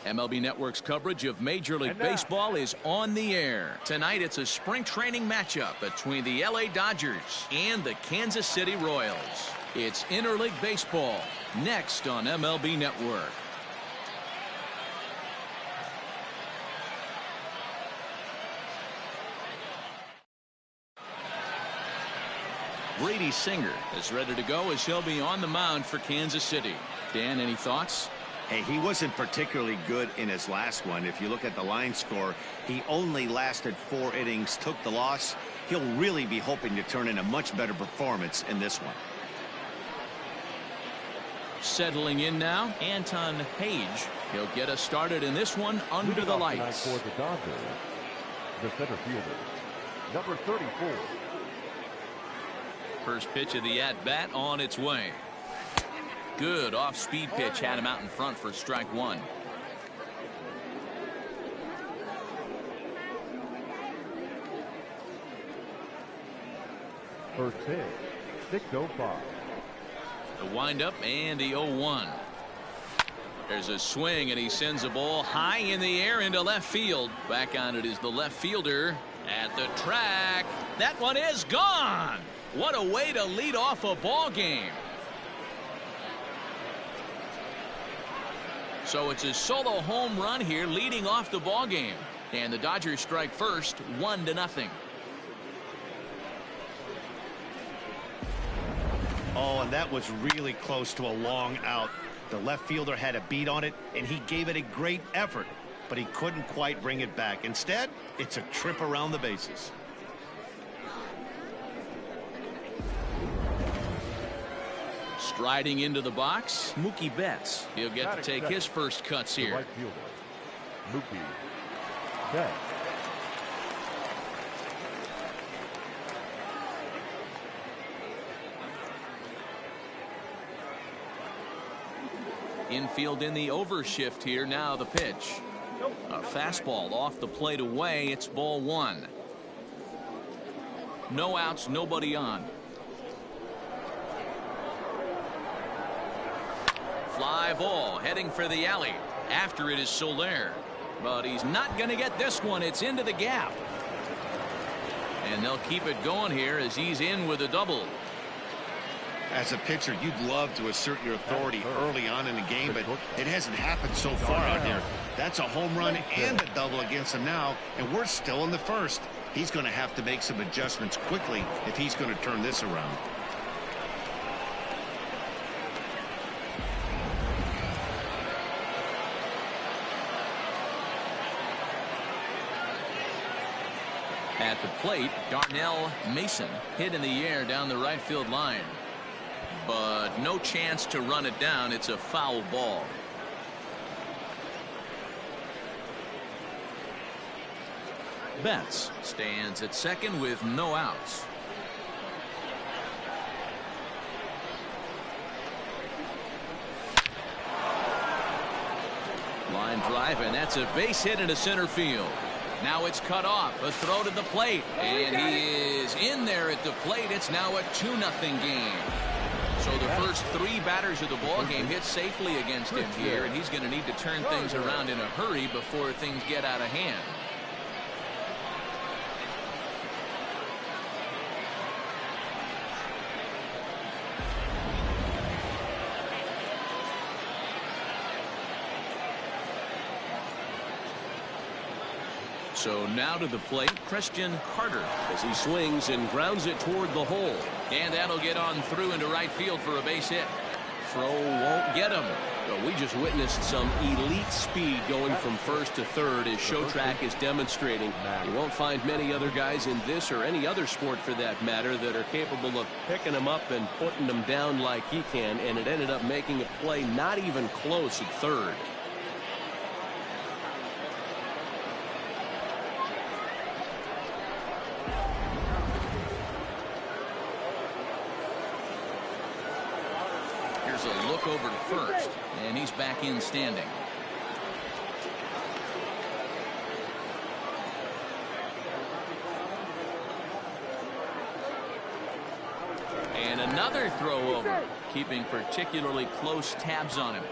MLB Network's coverage of Major League Baseball is on the air. Tonight, it's a spring training matchup between the LA Dodgers and the Kansas City Royals. It's interleague baseball next on MLB Network. Brady Singer is ready to go as he'll be on the mound for Kansas City. Dan, any thoughts? Hey, he wasn't particularly good in his last one. If you look at the line score, he only lasted 4 innings, took the loss. He'll really be hoping to turn in a much better performance in this one. Settling in now, Anton Page. He'll get us started in this one under the lights. For the Dodgers, the center fielder, number 34. First pitch of the at-bat on its way. Good off-speed pitch had him out in front for strike one. First pitch, 6:05. The windup and the 0-1. There's a swing and he sends a ball high in the air into left field. Back on it is the left fielder at the track. That one is gone. What a way to lead off a ball game. So it's a solo home run here leading off the ball game. And the Dodgers strike first, 1-0. Oh, and that was really close to a long out. The left fielder had a beat on it, and he gave it a great effort, but he couldn't quite bring it back. Instead, it's a trip around the bases. Striding into the box, Mookie Betts. He'll get to take his first cuts here. Right fielder, Mookie Betts. Infield in the overshift here. Now the pitch. A fastball off the plate away. It's ball one. No outs, nobody on. Fly ball heading for the alley. After it is Soler. But he's not going to get this one. It's into the gap. And they'll keep it going here as he's in with a double. As a pitcher, you'd love to assert your authority early on in the game, but it hasn't happened so far out here. That's a home run and a double against him now, and we're still in the first. He's going to have to make some adjustments quickly if he's going to turn this around. At the plate, Darnell Mason hit in the air down the right field line. But no chance to run it down. It's a foul ball. Betts stands at second with no outs. Line drive, and that's a base hit into center field. Now it's cut off. A throw to the plate. And he is in there at the plate. It's now a 2-0 game. So the first 3 batters of the ball game hit safely against him here. And he's going to need to turn things around in a hurry before things get out of hand. So now to the plate, Christian Carter, as he swings and grounds it toward the hole. And that'll get on through into right field for a base hit. Throw won't get him. But we just witnessed some elite speed going from first to third, as Showtrack is demonstrating. You won't find many other guys in this or any other sport for that matter that are capable of picking them up and putting them down like he can, and it ended up making a play not even close at third. Here's a look over to first, and he's back in standing. And another throw over, keeping particularly close tabs on him.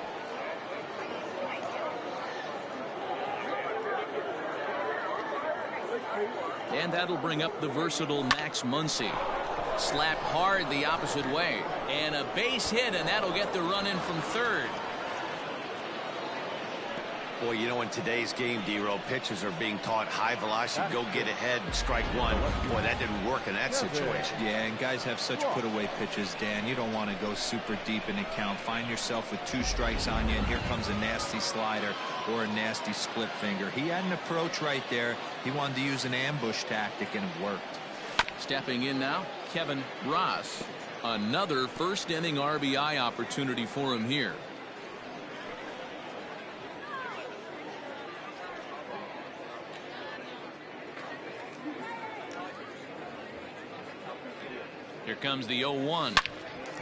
And that'll bring up the versatile Max Muncy. Slapped hard the opposite way. And a base hit, and that'll get the run in from third. Boy, you know, in today's game, D-Row, pitchers are being taught high velocity, go get ahead, strike one. Boy, that didn't work in that situation. Yeah, and guys have such put-away pitches, Dan. You don't want to go super deep in the count. Find yourself with 2 strikes on you, and here comes a nasty slider or a nasty split finger. He had an approach right there. He wanted to use an ambush tactic, and it worked. Stepping in now, Kevin Ross. Another first-inning RBI opportunity for him here. Here comes the 0-1.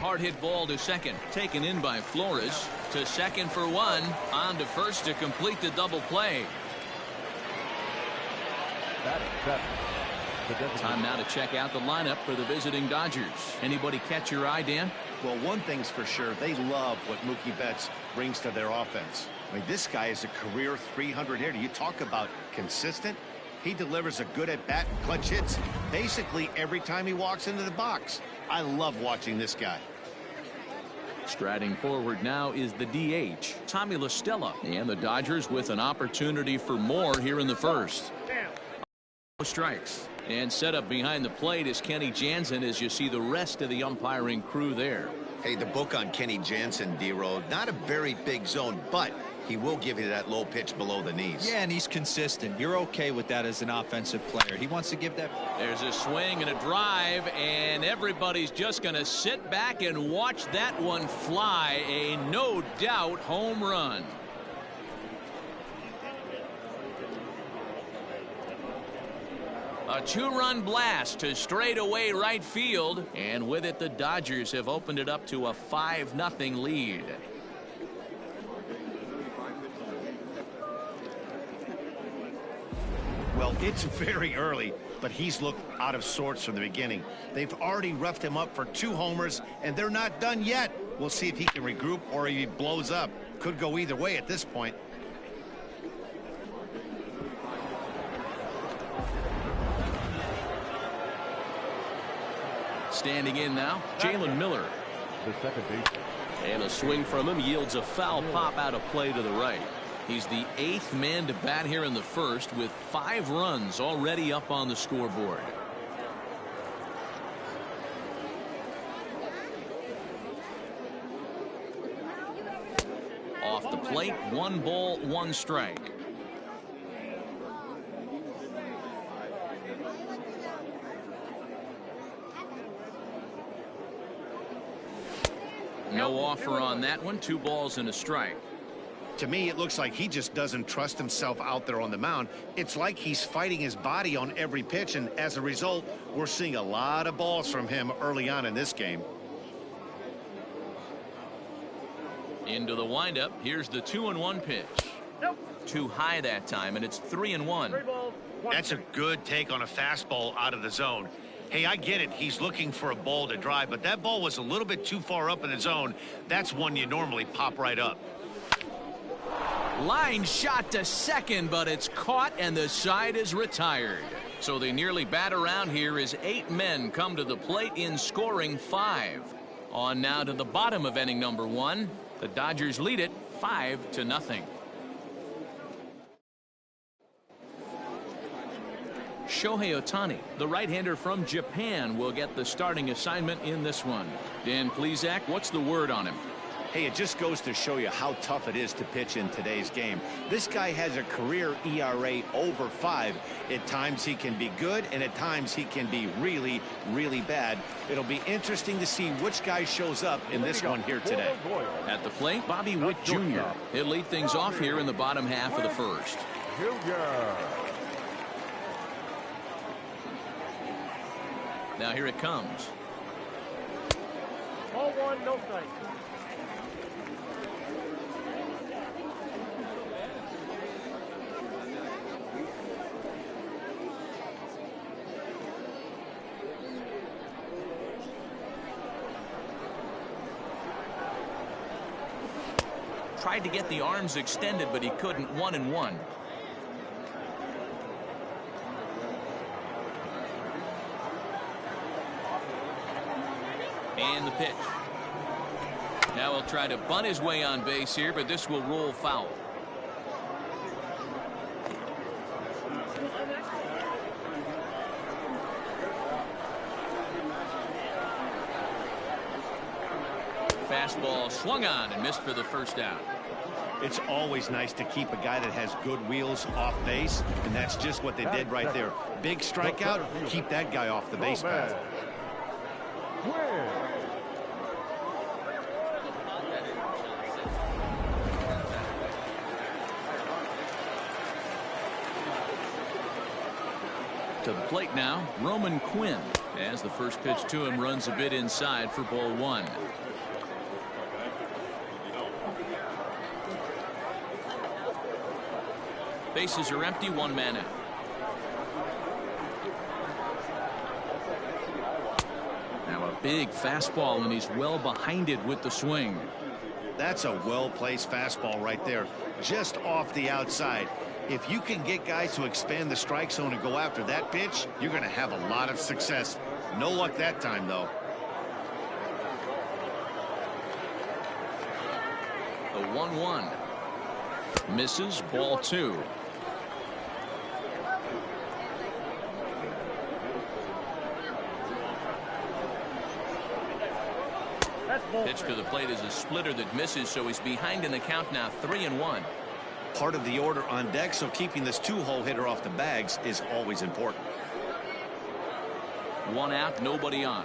Hard hit ball to second. Taken in by Flores. To second for 1. On to first to complete the double play. Time now to check out the lineup for the visiting Dodgers. Anybody catch your eye, Dan? Well, one thing's for sure. They love what Mookie Betts brings to their offense. I mean, this guy is a career 300 hitter. You talk about consistent. He delivers a good at-bat and clutch hits basically every time he walks into the box. I love watching this guy. Striding forward now is the DH, Tommy La Stella. And the Dodgers with an opportunity for more here in the first. Strikes. And set up behind the plate is Kenny Jansen as you see the rest of the umpiring crew there. Hey, the book on Kenny Jansen, D-Row, not a very big zone, but he will give you that low pitch below the knees. Yeah, and he's consistent. You're okay with that as an offensive player. He wants to give that. There's a swing and a drive, and everybody's just going to sit back and watch that one fly. A no doubt home run. A 2-run blast to straightaway right field, and with it the Dodgers have opened it up to a 5-0 lead. Well, it's very early, but he's looked out of sorts from the beginning. They've already roughed him up for 2 homers, and they're not done yet. We'll see if he can regroup or if he blows up. Could go either way at this point. Standing in now, Jalen Miller. The second baseman. And a swing from him yields a foul pop out of play to the right. He's the 8th man to bat here in the first with 5 runs already up on the scoreboard. Off the plate, 1 ball, 1 strike. No offer on that one. 2 balls and a strike. To me, it looks like he just doesn't trust himself out there on the mound. It's like he's fighting his body on every pitch, and as a result, we're seeing a lot of balls from him early on in this game. Into the windup. Here's the 2-1 pitch. Too high that time, and it's 3-1. That's a good take on a fastball out of the zone. Hey, I get it. He's looking for a ball to drive, but that ball was a little bit too far up in the zone. That's one you normally pop right up. Line shot to second, but it's caught and the side is retired. So they nearly bat around here as 8 men come to the plate in scoring 5. On now to the bottom of inning number 1. The Dodgers lead it 5-0. Shohei Ohtani, the right-hander from Japan, will get the starting assignment in this one. Dan Plesac, what's the word on him? Hey, it just goes to show you how tough it is to pitch in today's game. This guy has a career ERA over 5. At times he can be good, and at times he can be really, really bad. It'll be interesting to see which guy shows up in this one here today. At the plate, Bobby Witt Jr. He'll lead things off here in the bottom half of the first. Now here it comes. Ball 1, no strike. Tried to get the arms extended, but he couldn't. 1-1. And the pitch. Now he'll try to bunt his way on base here, but this will roll foul. Fastball swung on and missed for the first out. It's always nice to keep a guy that has good wheels off base, and that's just what they did right there. Big strikeout, keep that guy off the base path. To the plate now, Roman Quinn, as the first pitch to him runs a bit inside for ball one. Bases are empty, one man out. Now a big fastball, and he's well behind it with the swing. That's a well-placed fastball right there, just off the outside. If you can get guys to expand the strike zone and go after that pitch, you're going to have a lot of success. No luck that time, though. The 1-1. Misses, ball two. Pitch to the plate is a splitter that misses, so he's behind in the count now, 3-1. Part of the order on deck, so keeping this two-hole hitter off the bags is always important. One out, nobody on.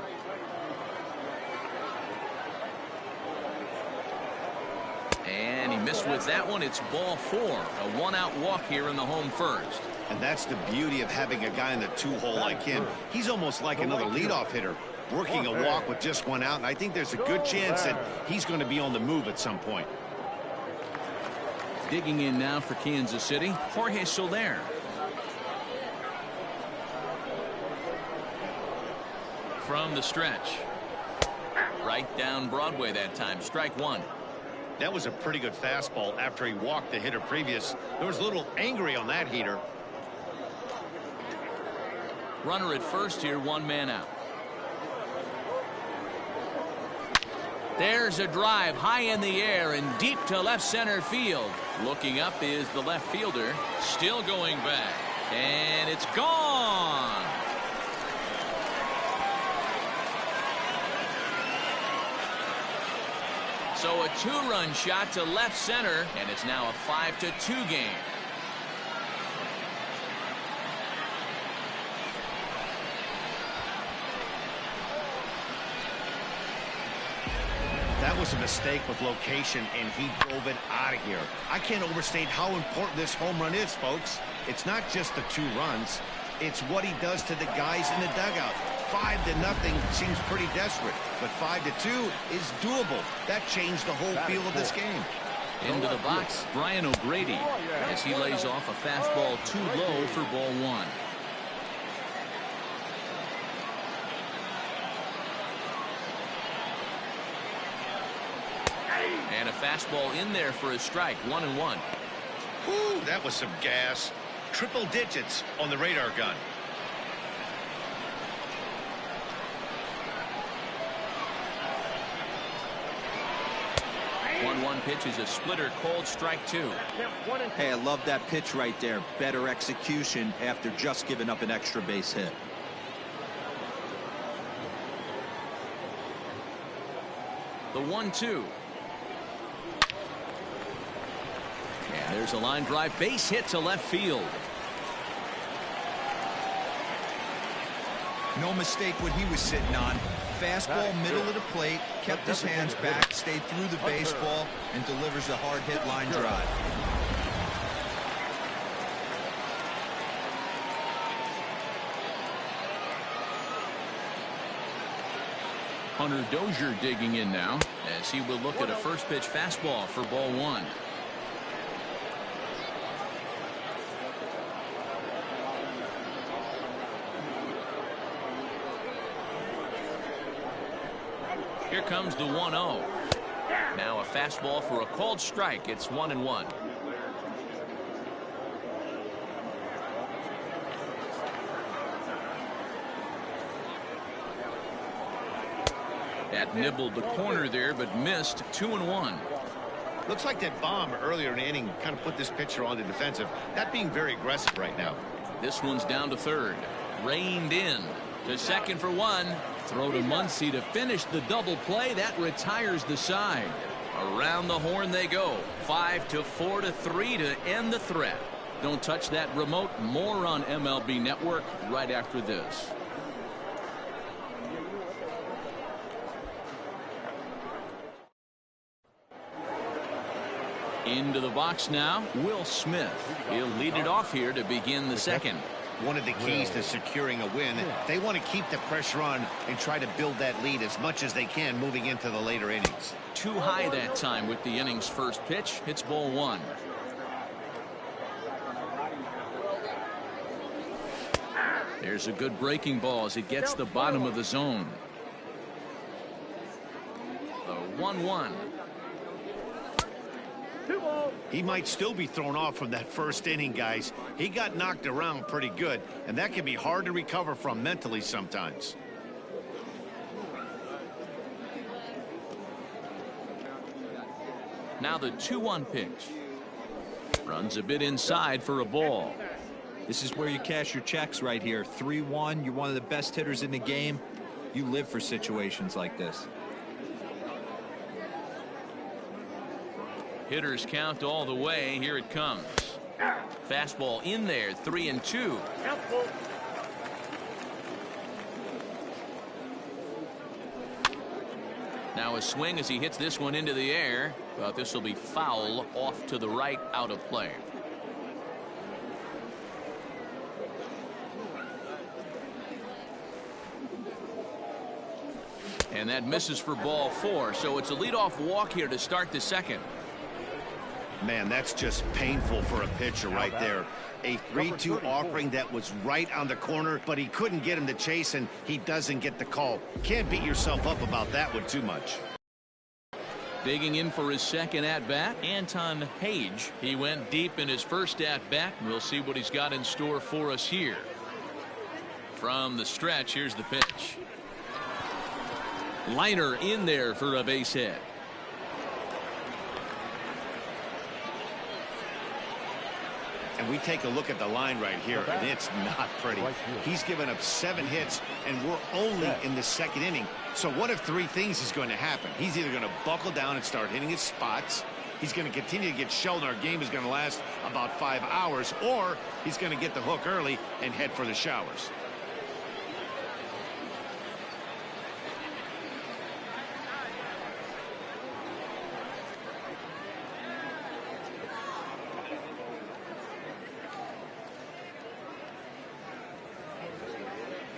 And he missed with that one. It's ball four. A one-out walk here in the home first. And that's the beauty of having a guy in the two-hole like him. He's almost like another leadoff hitter, working a walk with just one out, and I think there's a good chance that he's going to be on the move at some point. Digging in now for Kansas City, Jorge Soler. From the stretch. Right down Broadway that time. Strike one. That was a pretty good fastball after he walked the hitter previous. There was a little angry on that heater. Runner at first here, one man out. There's a drive high in the air and deep to left center field. Looking up is the left fielder. Still going back. And it's gone. So a two-run shot to left center, and it's now a 5-2 game. That was a mistake with location, and he drove it out of here. I can't overstate how important this home run is, folks. It's not just the 2 runs. It's what he does to the guys in the dugout. 5-0 seems pretty desperate, but 5-2 is doable. That changed the whole feel of this game. Into the box, Brian O'Grady, as he lays off a fastball too low for ball one. And a fastball in there for a strike, 1-1. Whew, that was some gas. Triple digits on the radar gun. One pitch is a splitter, called strike two. Hey, I love that pitch right there. Better execution after just giving up an extra base hit. The 1-2. And there's a line drive, base hit to left field. No mistake what he was sitting on. Fastball middle of the plate, kept his hands back, stayed through the baseball, and delivers a hard hit line drive. Hunter Dozier digging in now, as he will look at a first pitch fastball for ball one. Here comes the 1-0. Now a fastball for a called strike. It's 1-1. That nibbled the corner there, but missed. 2-1. Looks like that bomb earlier in the inning kind of put this pitcher on the defensive. Not being very aggressive right now. This one's down to third. Reined in to second for one. Throw to Muncy to finish the double play. That retires the side. Around the horn they go. 5-4-3 to end the threat. Don't touch that remote. More on MLB Network right after this. Into the box now, Will Smith. He'll lead it off here to begin the second. One of the keys to securing a win, they want to keep the pressure on and try to build that lead as much as they can moving into the later innings. Too high that time with the inning's first pitch. It's ball one. There's a good breaking ball as it gets the bottom of the zone. The 1-1. He might still be thrown off from that first inning, guys. He got knocked around pretty good, and that can be hard to recover from mentally sometimes. Now the 2-1 pitch. Runs a bit inside for a ball. This is where you cash your checks right here. 3-1. You're one of the best hitters in the game. You live for situations like this. Hitters count all the way. Here it comes. Fastball in there. 3-2. Now a swing as he hits this one into the air, but this will be foul off to the right, out of play. And that misses for ball 4, so it's a leadoff walk here to start the second. Man, that's just painful for a pitcher right there. A 3-2 offering that was right on the corner, but he couldn't get him to chase, and he doesn't get the call. Can't beat yourself up about that one too much. Digging in for his second at-bat, Anton Page. He went deep in his first at-bat. We'll see what he's got in store for us here. From the stretch, here's the pitch. Liner in there for a base hit. And we take a look at the line right here, and it's not pretty. He's given up 7 hits, and we're only in the second inning. So one of 3 things is going to happen. He's either going to buckle down and start hitting his spots, he's going to continue to get shelled, and our game is going to last about 5 hours, or he's going to get the hook early and head for the showers.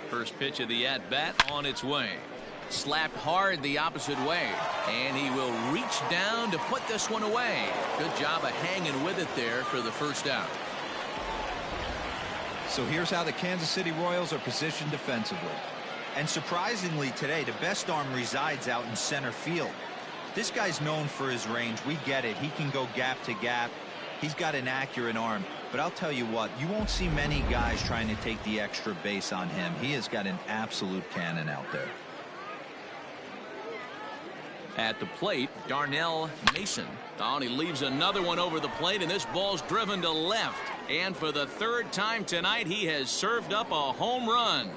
First pitch of the at-bat on its way. Slapped hard the opposite way, and he will reach down to put this one away. Good job of hanging with it there for the first out. So here's how the Kansas City Royals are positioned defensively. And surprisingly today, the best arm resides out in center field. This guy's known for his range. We get it. He can go gap to gap. He's got an accurate arm. But I'll tell you what, you won't see many guys trying to take the extra base on him. He has got an absolute cannon out there. At the plate, Darnell Mason. Oh, and he leaves another one over the plate, and this ball's driven to left. And for the 3rd time tonight, he has served up a home run.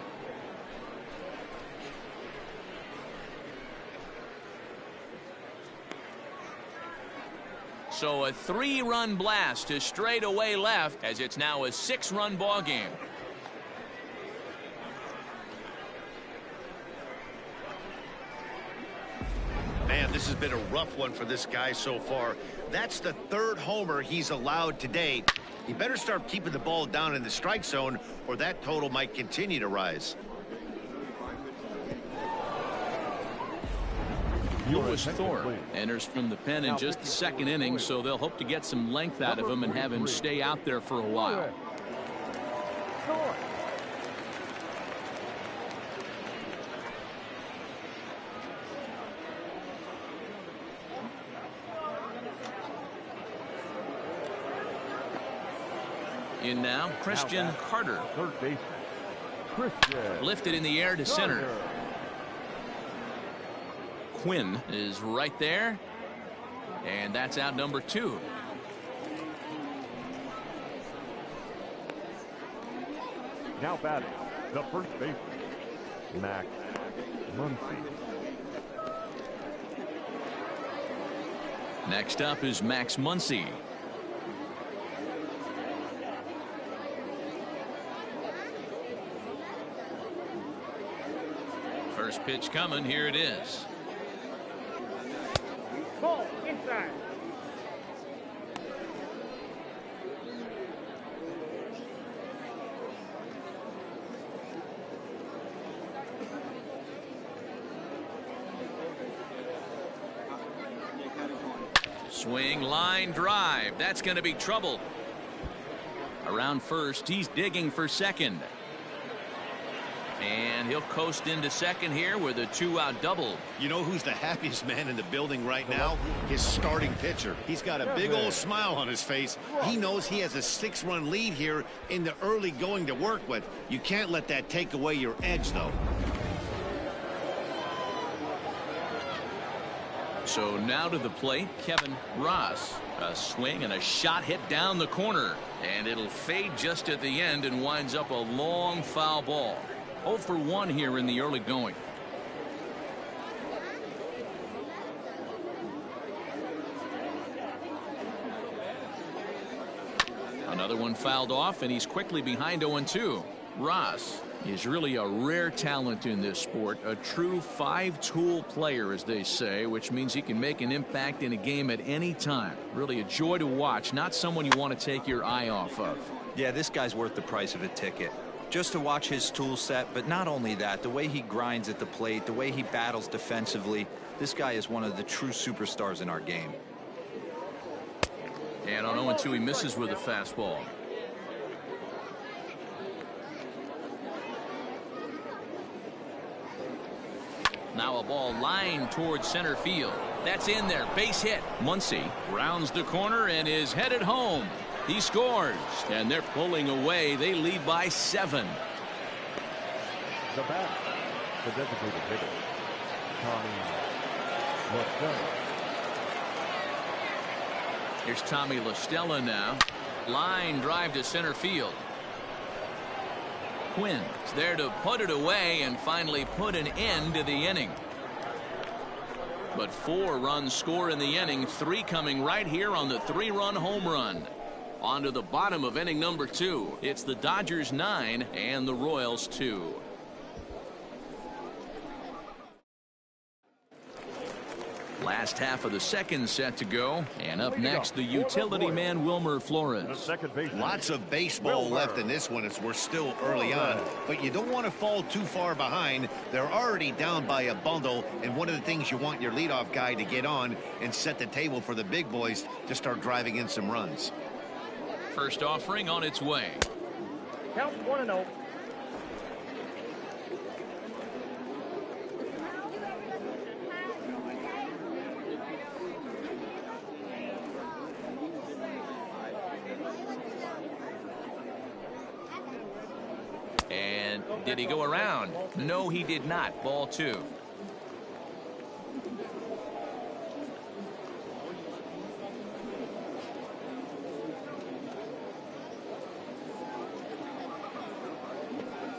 So a 3-run blast to straightaway left, as it's now a 6-run ball game. Man, this has been a rough one for this guy so far. That's the 3rd homer he's allowed today. He better start keeping the ball down in the strike zone, or that total might continue to rise. Yr.4 enters from the pen in just the 2nd inning, so they'll hope to get some length out of him and have him stay out there for a while. In now, Christian Carter. Third baseman, Christian Lifted in the air to center. Quinn is right there. And that's out number 2. Now batting, the first baseman, Max Muncy. Next up is Max Muncy. First pitch coming. Here it is. Ball inside. Swing, line drive. That's going to be trouble. Around first, he's digging for second. And he'll coast into second here with a 2-out double. You know who's the happiest man in the building right now? His starting pitcher. He's got a big old smile on his face. He knows he has a 6-run lead here in the early going to work with. You can't let that take away your edge, though. So now to the plate, Kevin Ross. A swing and a shot hit down the corner. And it'll fade just at the end and winds up a long foul ball. 0 for 1 here in the early going. Another one fouled off, and he's quickly behind 0-2. Ross is really a rare talent in this sport, a true 5-tool player, as they say, which means he can make an impact in a game at any time. Really a joy to watch, not someone you want to take your eye off of. Yeah, this guy's worth the price of a ticket. Just to watch his tool set, but not only that, the way he grinds at the plate, the way he battles defensively, this guy is one of the true superstars in our game. And on 0-2, he misses with a fastball. Now a ball lined towards center field. That's in there. Base hit. Muncy rounds the corner and is headed home. He scores, and they're pulling away. They lead by 7. The bat, the designated hitter, Tommy LaStella. Here's Tommy LaStella now. Line drive to center field. Quinn's there to put it away and finally put an end to the inning. But 4 runs score in the inning, 3 coming right here on the 3-run home run. On to the bottom of inning number 2. It's the Dodgers 9 and the Royals 2. Last half of the second set to go. And up next, the utility man, Wilmer Flores. Lots of baseball left in this one as we're still early on. But you don't want to fall too far behind. They're already down by a bundle. And one of the things you want your leadoff guy to get on and set the table for the big boys to start driving in some runs. First offering on its way. Count 1-0. And did he go around? No, he did not. Ball 2.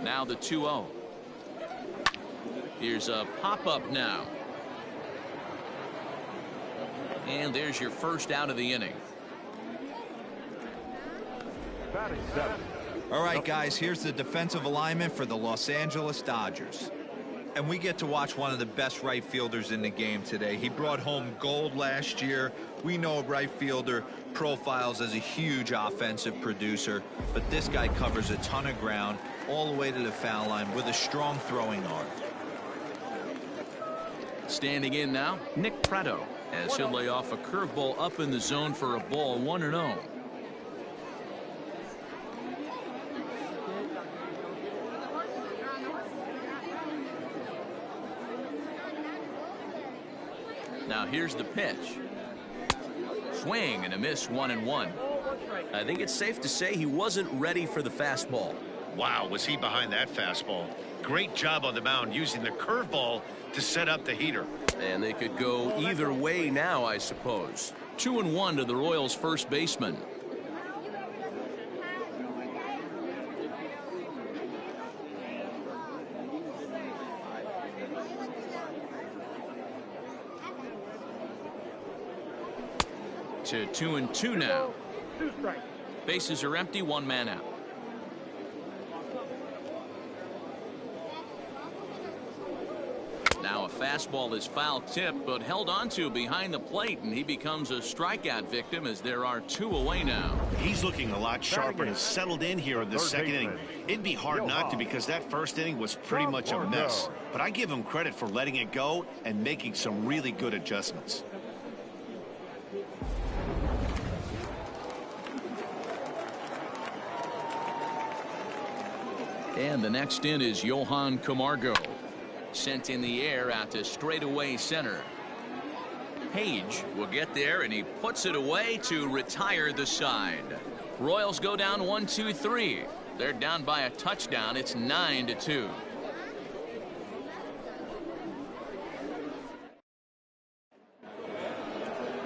Now the 2-0. Here's a pop-up now. And there's your first out of the inning. Batting 7. All right, guys, here's the defensive alignment for the Los Angeles Dodgers. And we get to watch one of the best right fielders in the game today. He brought home gold last year. We know a right fielder profiles as a huge offensive producer, but this guy covers a ton of ground all the way to the foul line with a strong throwing arm. Standing in now, Nick Pratto, as he'll lay off a curveball up in the zone for a ball. 1-0. Now here's the pitch. Swing and a miss, 1-1. I think it's safe to say he wasn't ready for the fastball. Wow, was he behind that fastball. Great job on the mound using the curveball to set up the heater. And they could go either way now, I suppose. 2-1 to the Royals' first baseman. To 2-2 now. 2 strikes. Bases are empty, 1 man out. Now a fastball is foul tipped, but held onto behind the plate, and he becomes a strikeout victim as there are 2 away now. He's looking a lot sharper and has settled in here in the second inning. It'd be hard not to, because that first inning was pretty much a mess. But I give him credit for letting it go and making some really good adjustments. And the next in is Johan Camargo. Sent in the air out to straightaway center. Page will get there, and he puts it away to retire the side. Royals go down 1-2-3. They're down by a touchdown. It's 9-2.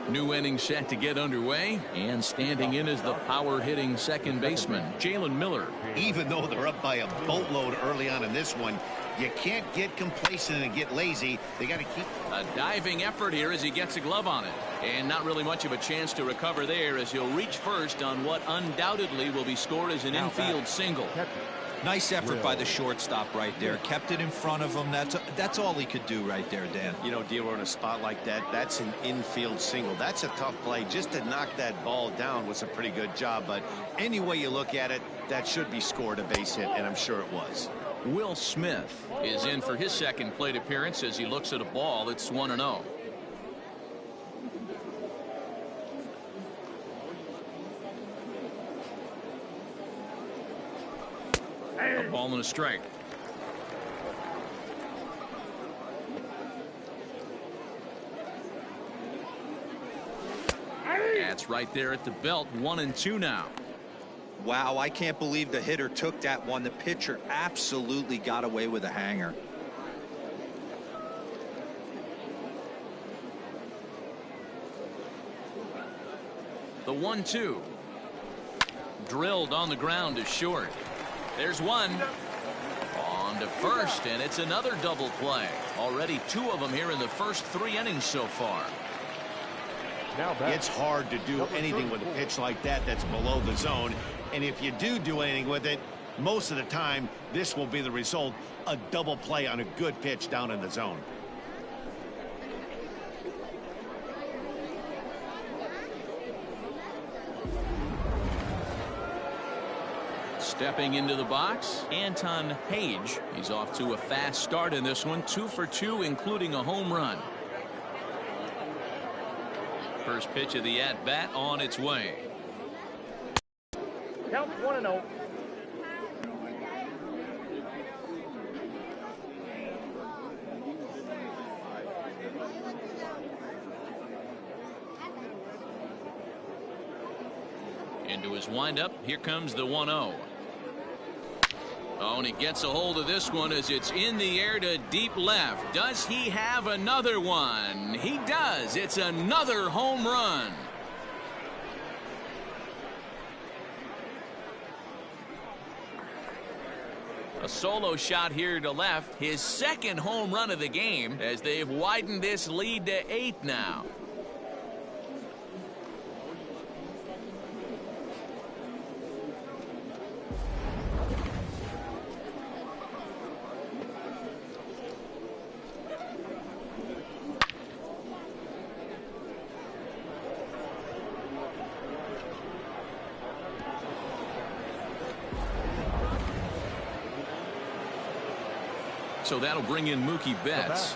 New inning set to get underway, and standing in is the power-hitting second baseman, Jalen Miller. Even though they're up by a boatload early on in this one, you can't get complacent and get lazy. They got to keep a diving effort here as he gets a glove on it, and not really much of a chance to recover there as he'll reach first on what undoubtedly will be scored as an infield single. Nice effort by the shortstop right there. Kept it in front of him. That's all he could do right there, Dan. You know, dealer in a spot like that, that's an infield single. That's a tough play. Just to knock that ball down was a pretty good job. But any way you look at it, that should be scored a base hit, and I'm sure it was. Will Smith is in for his second plate appearance as he looks at a ball that's 1-0. A ball and a strike. That's right there at the belt. 1-2 now. Wow, I can't believe the hitter took that one. The pitcher absolutely got away with a hanger. The 1-2. Drilled on the ground is short. There's one. On to first, and it's another double play. Already 2 of them here in the first 3 innings so far. It's hard to do anything with a pitch like that that's below the zone. And if you do anything with it, most of the time, this will be the result, a double play on a good pitch down in the zone. Stepping into the box, Anton Page. He's off to a fast start in this one, 2 for 2, including a home run. First pitch of the at-bat on its way. Count 1-0. Into his windup. Here comes the 1-0. Oh, and he gets a hold of this one as it's in the air to deep left. Does he have another one? He does. It's another home run. A solo shot here to left. His second home run of the game as they've widened this lead to 8 now. So that'll bring in Mookie Betts.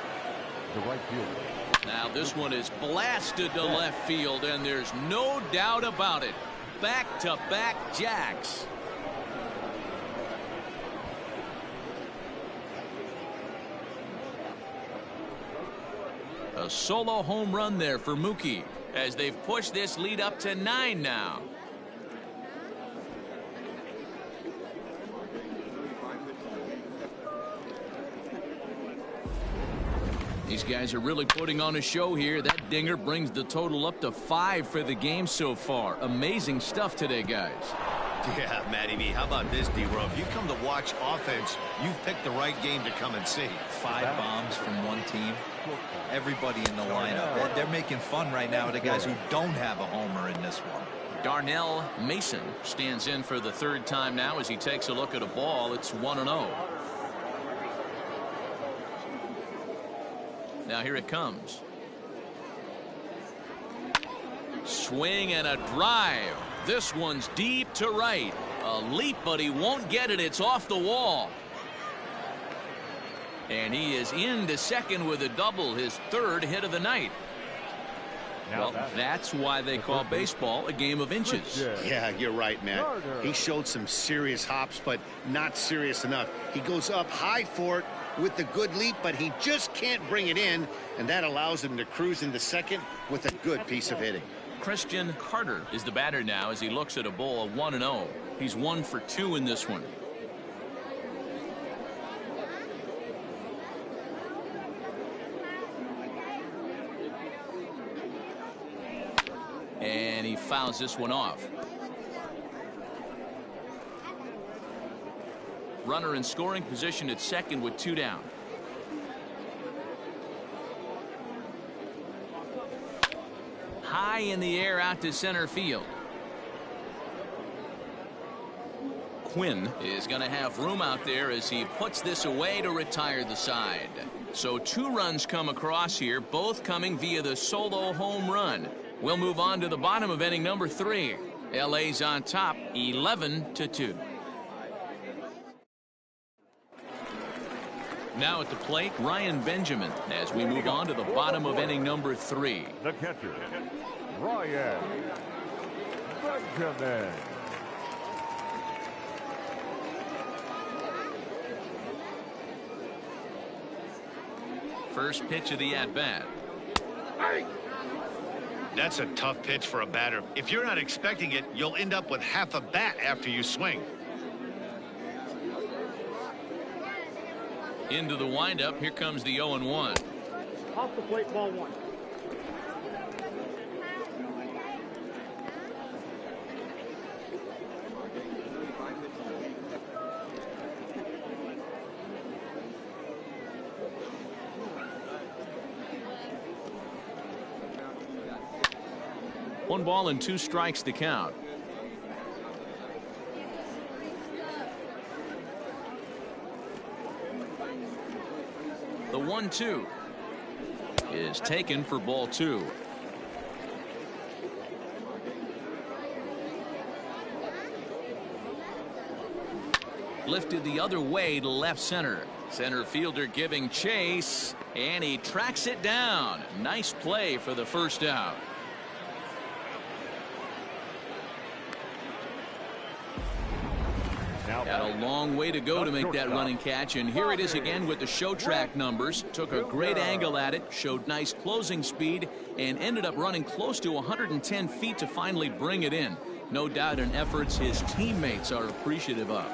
The right fielder. Now this one is blasted to left field, and there's no doubt about it. Back-to-back jacks. A solo home run there for Mookie as they've pushed this lead up to 9 now. These guys are really putting on a show here. That dinger brings the total up to 5 for the game so far. Amazing stuff today, guys. Yeah, Matty B, how about this, D-Row? If you come to watch offense, you've picked the right game to come and see. 5 bombs from one team. Everybody in the lineup. They're making fun right now of the guys who don't have a homer in this one. Darnell Mason stands in for the 3rd time now as he takes a look at a ball. It's 1-0. Now here it comes. Swing and a drive. This one's deep to right. A leap, but he won't get it. It's off the wall. And he is into second with a double, his 3rd hit of the night. Well, that's why they call baseball a game of inches. Yeah, you're right, Matt. He showed some serious hops, but not serious enough. He goes up high for it with the good leap, but he just can't bring it in, and that allows him to cruise into second with a good piece of hitting. Christian Carter is the batter now as he looks at a ball of 1-0. He's 1 for 2 in this one. And he fouls this one off. Runner in scoring position at second with 2 down. High in the air out to center field. Quinn is going to have room out there as he puts this away to retire the side. So 2 runs come across here, both coming via the solo home run. We'll move on to the bottom of inning number 3. LA's on top 11-2. Now at the plate, Ryan Benjamin, as we move on to the bottom of inning number 3. The catcher, Ryan Benjamin. First pitch of the at-bat. That's a tough pitch for a batter. If you're not expecting it, you'll end up with half a bat after you swing. Into the windup, here comes the 0-1. Off the plate, ball 1. One ball and 2 strikes to count. The 1-2 is taken for ball 2. Lifted the other way to left center. Center fielder giving chase, and he tracks it down. Nice play for the first out. Got a long way to go to make that running catch, and here it is again with the show track numbers. Took a great angle at it, showed nice closing speed, and ended up running close to 110 feet to finally bring it in. No doubt an efforts his teammates are appreciative of.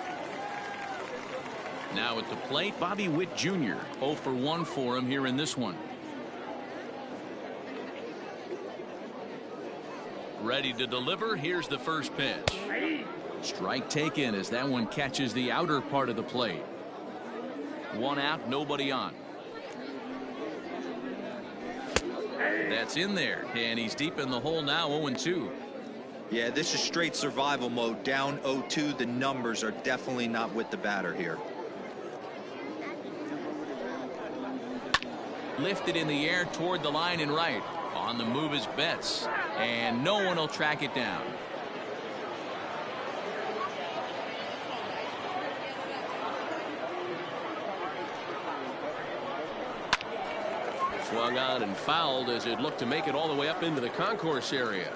Now at the plate, Bobby Witt Jr. 0 for 1 for him here in this one. Ready to deliver. Here's the first pitch. Strike taken as that one catches the outer part of the plate. 1 out, nobody on. That's in there, and he's deep in the hole now, 0-2. Yeah, this is straight survival mode. Down 0-2. The numbers are definitely not with the batter here. Lifted in the air toward the line and right. On the move is Betts, and no one will track it down. Swung out and fouled as it looked to make it all the way up into the concourse area.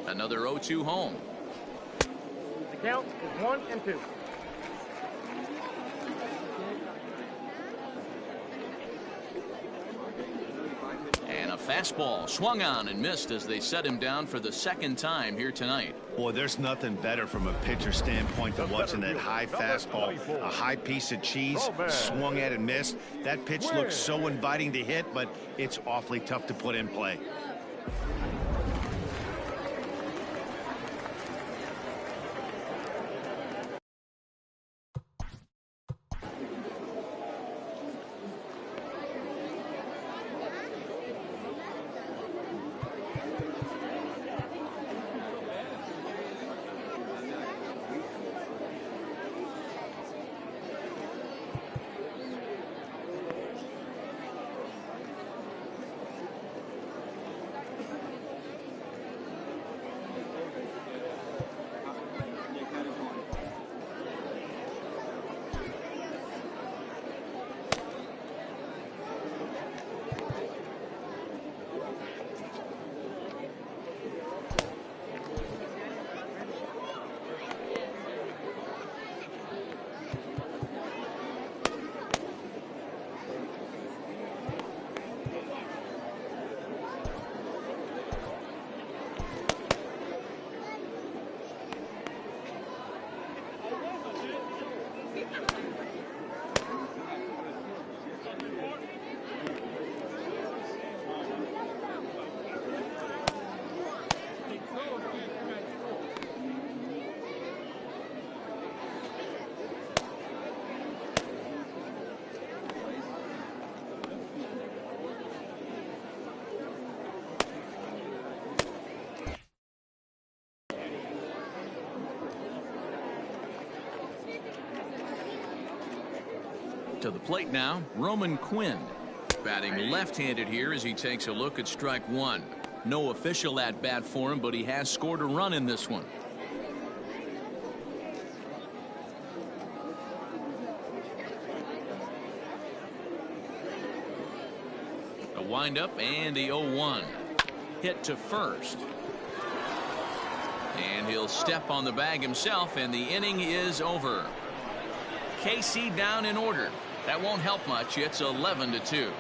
Another 0-2 home. The count is 1-2. And a fastball swung on and missed as they set him down for the 2nd time here tonight. Boy, there's nothing better from a pitcher standpoint than watching that high fastball, a high piece of cheese, swung at and missed. That pitch looks so inviting to hit, but it's awfully tough to put in play. To the plate now, Roman Quinn. Batting left-handed here as he takes a look at strike one. No official at bat for him, but he has scored a run in this one. A windup and the 0-1. Hit to first. And he'll step on the bag himself, and the inning is over. KC down in order. That won't help much. It's 11-2.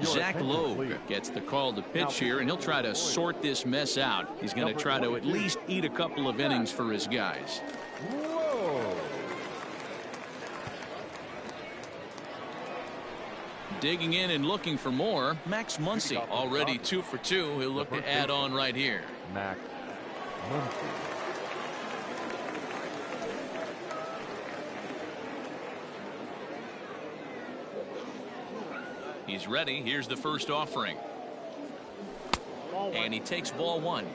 Zach Loeb gets the call to pitch here, and he'll try to sort this mess out. He's going to try to at least eat a couple of innings for his guys. Digging in and looking for more, Max Muncy, already 2 for 2. He'll look to add on right here. Max Muncy. He's ready. Here's the first offering. And he takes ball 1.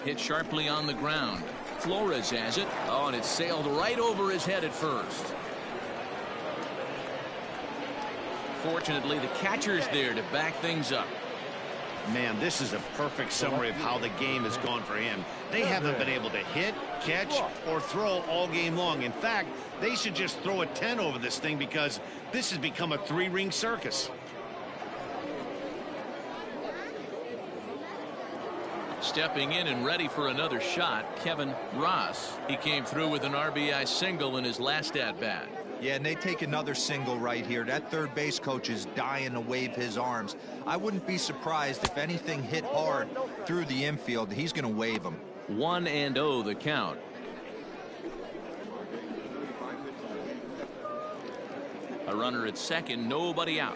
Hit sharply on the ground. Flores has it. Oh, and it sailed right over his head at first. Fortunately, the catcher's there to back things up. Man, this is a perfect summary of how the game has gone for him. They haven't been able to hit, catch, or throw all game long. In fact, they should just throw a 10 over this thing because this has become a 3-ring circus. Stepping in and ready for another shot, Kevin Ross. He came through with an RBI single in his last at-bat. Yeah, and they take another single right here. That third base coach is dying to wave his arms. I wouldn't be surprised if anything hit hard through the infield. He's going to wave them. 1-0 the count. A runner at second, nobody out.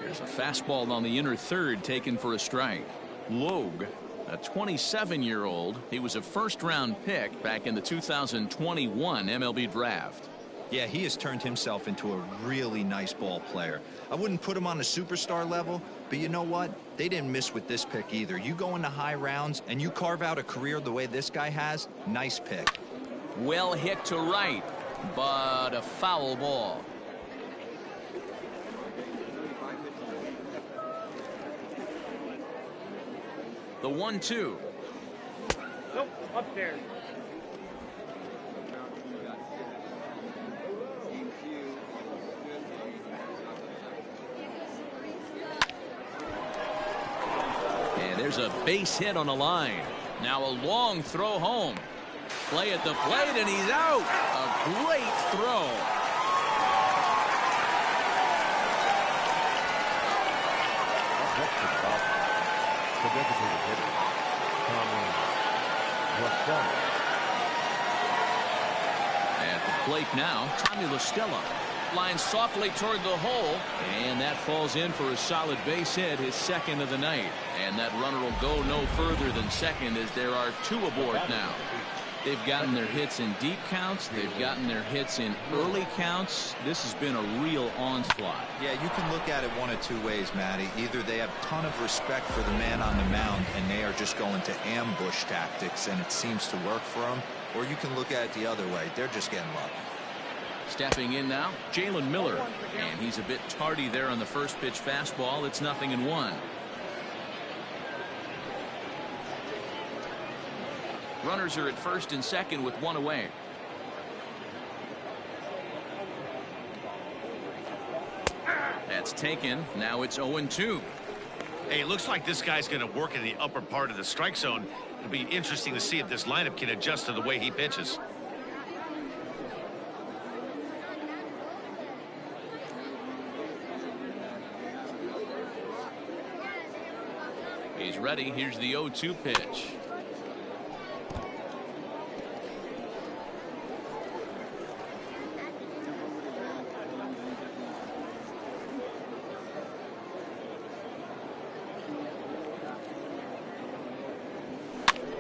There's a fastball on the inner third taken for a strike. Logue, a 27-year-old. He was a first-round pick back in the 2021 MLB draft. Yeah, he has turned himself into a really nice ball player. I wouldn't put him on a superstar level, but you know what? They didn't miss with this pick either. You go into high rounds and you carve out a career the way this guy has, nice pick. Well hit to right, but a foul ball. The 1-2. Nope, upstairs. And there's a base hit on the line. Now a long throw home. Play at the plate, and he's out. A great throw. The designated hitter, Tommy LaStella. At the plate now, Tommy LaStella lines softly toward the hole, and that falls in for a solid base hit, his second of the night. And that runner will go no further than second as there are 2 aboard now. They've gotten their hits in deep counts. They've gotten their hits in early counts. This has been a real onslaught. Yeah, you can look at it one of 2 ways, Matty. Either they have a ton of respect for the man on the mound and they are just going to ambush tactics and it seems to work for them, or you can look at it the other way. They're just getting lucky. Stepping in now, Jalen Miller, and he's a bit tardy there on the first pitch fastball. It's 0-1. Runners are at first and second with 1 away. That's taken. Now it's 0-2. Hey, it looks like this guy's going to work in the upper part of the strike zone. It'll be interesting to see if this lineup can adjust to the way he pitches. He's ready. Here's the 0-2 pitch.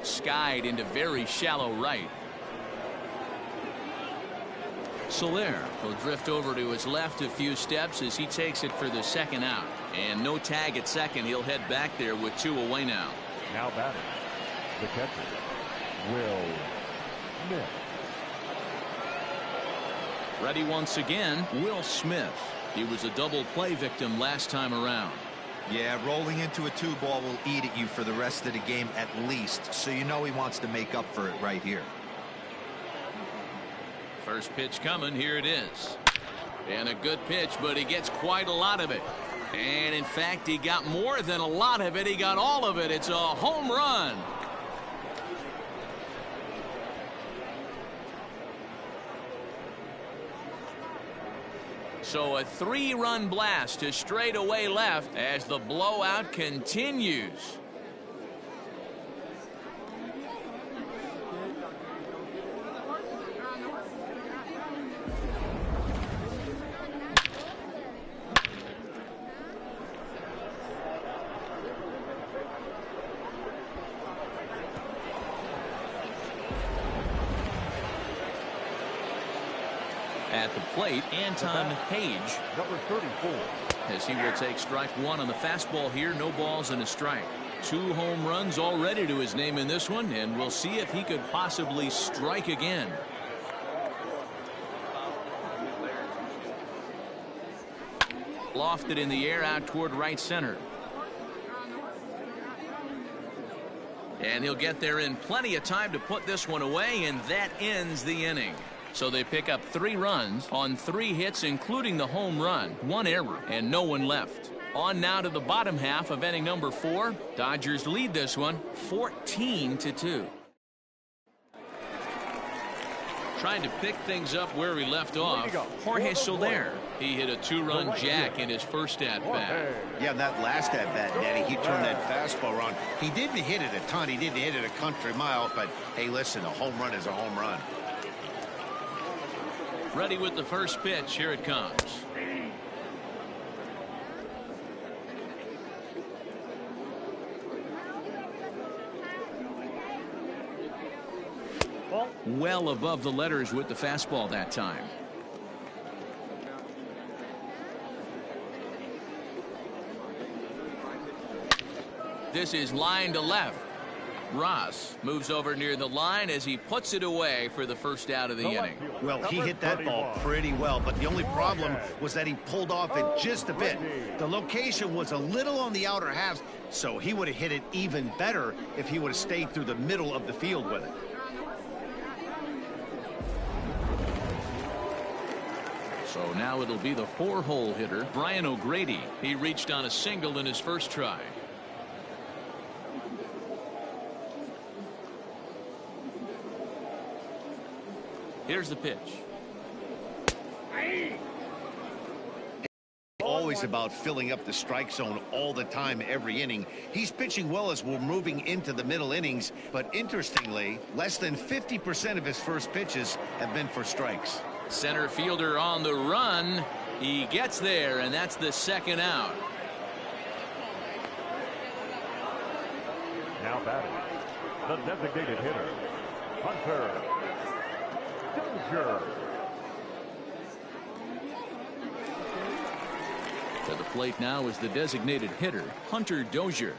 Skied into very shallow right. Soler will drift over to his left a few steps as he takes it for the second out. And no tag at second. He'll head back there with 2 away now. Now batting, the catcher, Will Smith. Ready once again, Will Smith. He was a double play victim last time around. Yeah, rolling into a 2-ball will eat at you for the rest of the game at least, so you know he wants to make up for it right here. First pitch coming. Here it is. And a good pitch, but he gets quite a lot of it. And in fact, he got more than a lot of it. He got all of it. It's a home run. So a 3-run blast to straightaway left as the blowout continues. At the plate, Anton Page, Number 34. as he will take strike one on the fastball here. No balls and a strike. 2 home runs already to his name in this one, and we'll see if he could possibly strike again. Lofted in the air out toward right center. And he'll get there in plenty of time to put this one away, and that ends the inning. So they pick up 3 runs on 3 hits, including the home run, 1 error, and no one left. On now to the bottom half of inning number 4. Dodgers lead this one 14-2. Trying to pick things up where we left off, Jorge Soler. He hit a 2-run jack in his first at-bat. Yeah, that last at-bat, Danny, he turned that fastball around. He didn't hit it a ton. He didn't hit it a country mile, but hey, listen, a home run is a home run. Ready with the first pitch. Here it comes. Well above the letters with the fastball that time. This is line to left. Ross moves over near the line as he puts it away for the first out of the inning. Well, he hit that ball pretty well, but the only problem was that he pulled off it just a bit. The location was a little on the outer half, so he would have hit it even better if he would have stayed through the middle of the field with it. So now it'll be the 4-hole hitter, Brian O'Grady. He reached on a single in his first try. Here's the pitch. Always about filling up the strike zone all the time, every inning. He's pitching well as we're moving into the middle innings, but interestingly, less than 50% of his first pitches have been for strikes. Center fielder on the run. He gets there, and that's the second out. Now batting, the designated hitter, Hunter Dozier. To the plate now is the designated hitter, Hunter Dozier.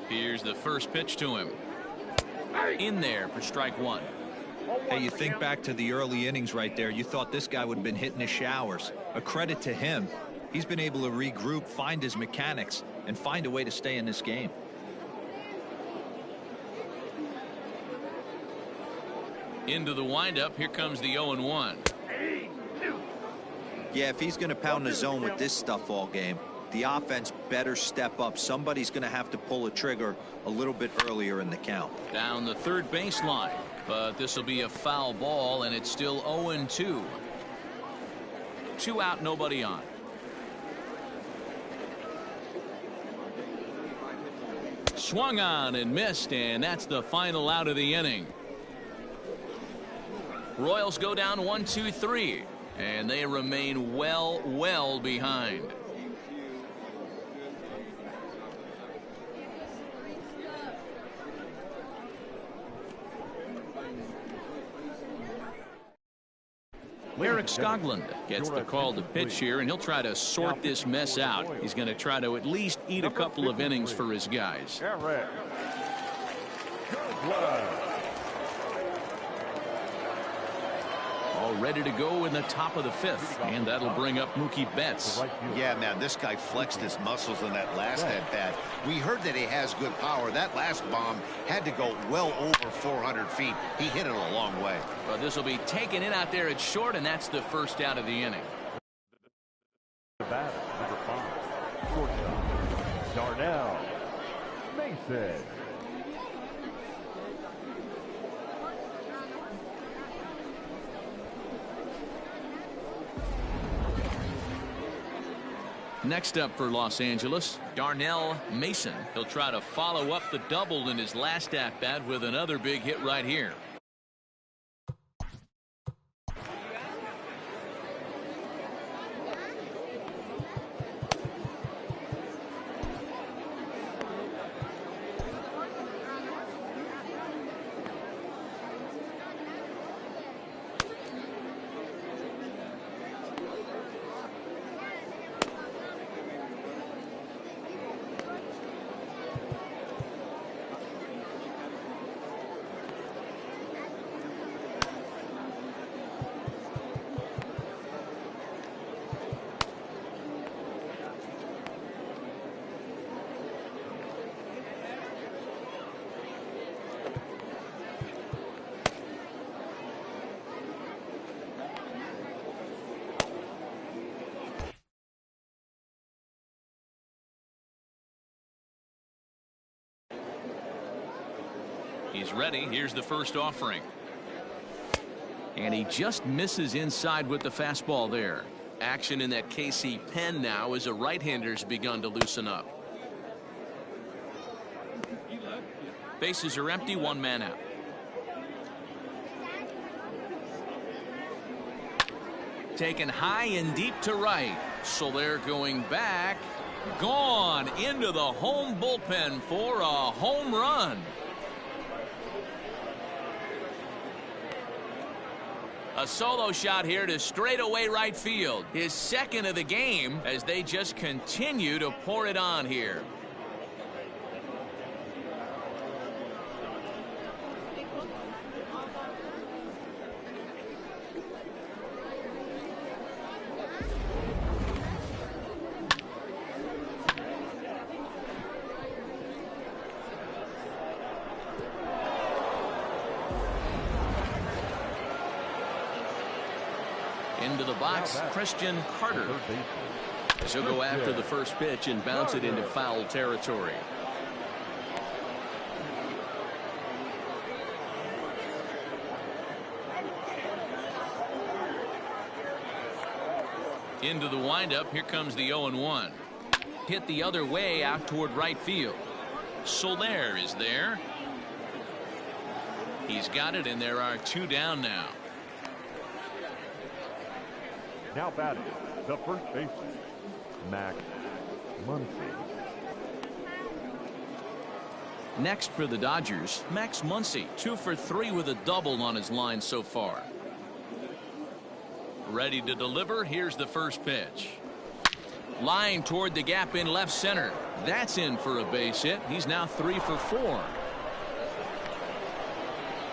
Here's the first pitch to him. In there for strike one. Hey, you think back to the early innings right there. You thought this guy would have been hitting his showers. A credit to him. He's been able to regroup, find his mechanics, and find a way to stay in this game. Into the windup. Here comes the 0-1. Yeah, if he's going to pound the zone with this stuff all game, the offense better step up. Somebody's going to have to pull a trigger a little bit earlier in the count. Down the third baseline, but this will be a foul ball, and it's still 0-2. 2 out, nobody on. Swung on and missed, and that's the final out of the inning. Royals go down 1-2-3, and they remain well behind. Eric Skoglund gets the call to pitch here, and he'll try to sort this mess out. He's going to try to at least eat a couple of innings for his guys. Eric. all ready to go in the top of the fifth, and that'll bring up Mookie Betts. Yeah, man, this guy flexed his muscles in that last at bat. We heard that he has good power. That last bomb had to go well over 400 feet. He hit it a long way. Well, this will be taken in out there at short, and that's the first out of the inning. The batter, number 5, shortstop, Darnell Mason. Next up for Los Angeles, Darnell Mason. He'll try to follow up the double in his last at-bat with another big hit right here. He's ready. Here's the first offering. And he just misses inside with the fastball there. Action in that KC pen now as a right-hander's begun to loosen up. Bases are empty, one man out. Taken high and deep to right. Soler going back. Gone into the home bullpen for a home run. A solo shot here to straightaway right field. His second of the game as they just continue to pour it on here. Into the box, Christian Carter. She'll go after the first pitch and bounce it into foul territory. Into the windup. Here comes the 0-1. Hit the other way out toward right field. Soler is there. He's got it, and there are two down now. Now batting, the first baseman, Max Muncy. Next for the Dodgers, Max Muncy, 2 for 3 with a double on his line so far. Ready to deliver. Here's the first pitch. Line toward the gap in left center. That's in for a base hit. He's now 3 for 4.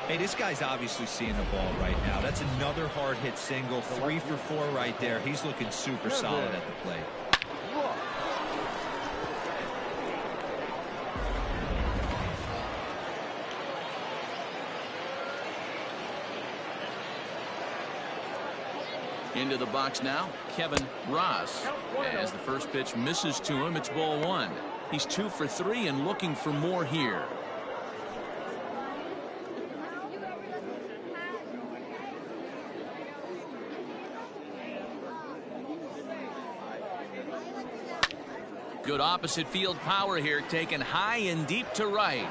Hey, this guy's obviously seeing the ball right now. That's another hard hit single. 3 for 4 right there. He's looking super solid at the plate. Into the box now, Kevin Ross. As the first pitch misses to him, it's ball 1. He's 2 for 3 and looking for more here. Good opposite field power here, taken high and deep to right.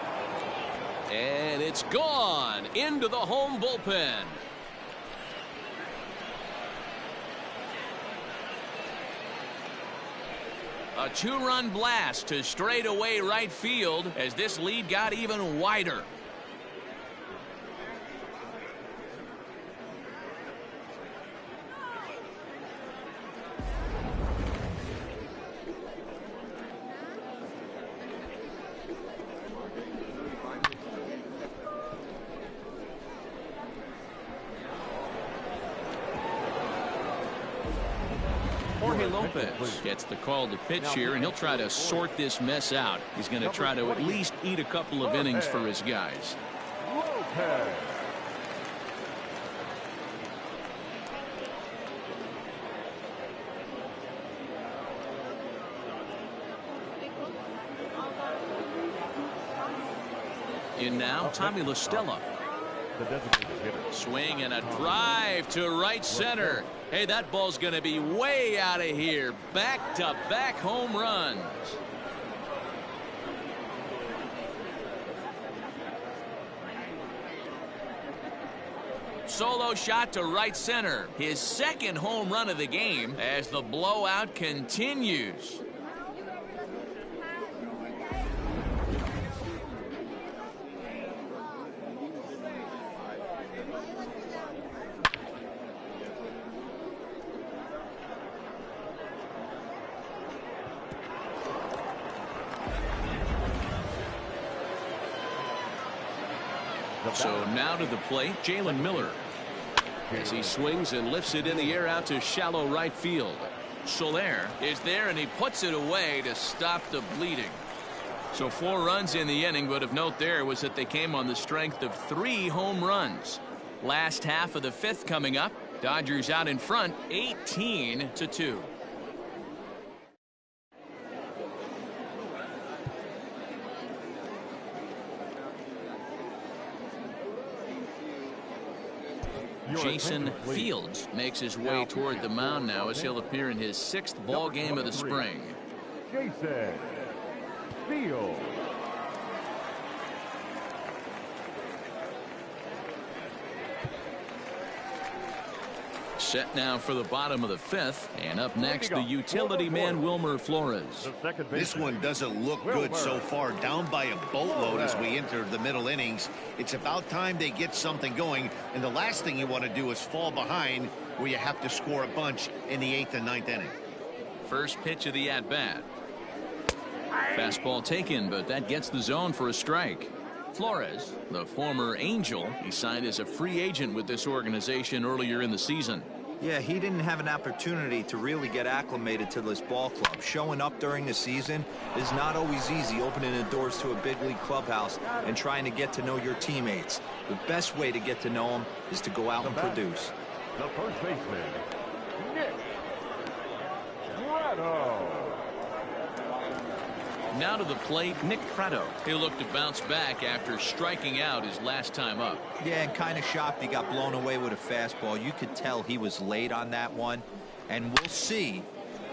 And it's gone into the home bullpen. A 2-run blast to straightaway right field as this lead got even wider. Lopez gets the call to pitch here, and he'll try to sort this mess out. He's going to try to at least eat a couple of innings for his guys. Lopez. In now, Tommy La Stella. The designated hitter. Swing and a drive to right center. Hey, that ball's going to be way out of here. Back-to-back home runs. Solo shot to right center. His second home run of the game as the blowout continues. So now to the plate, Jalen Miller. As he swings and lifts it in the air out to shallow right field. Soler is there, and he puts it away to stop the bleeding. So 4 runs in the inning, but of note there was that they came on the strength of 3 home runs. Last half of the 5th coming up. Dodgers out in front, 18-2. Jason Fields makes his way toward the mound now as he'll appear in his 6th ball game of the spring. Jason Fields. Set now for the bottom of the 5th, and up next the utility man Wilmer Flores. This one doesn't look good so far, down by a boatload as we enter the middle innings. It's about time they get something going, and the last thing you want to do is fall behind where you have to score a bunch in the 8th and 9th inning. First pitch of the at-bat. Fastball taken, but that gets the zone for a strike. Flores, the former Angel, he signed as a free agent with this organization earlier in the season. Yeah, he didn't have an opportunity to really get acclimated to this ball club. Showing up during the season is not always easy, opening the doors to a big league clubhouse and trying to get to know your teammates. The best way to get to know them is to go out and produce. The first baseman, Nick Prado. Now to the plate, Nick Prado. He'll look to bounce back after striking out his last time up. Yeah, and kind of shocked he got blown away with a fastball. You could tell he was late on that one, and we'll see.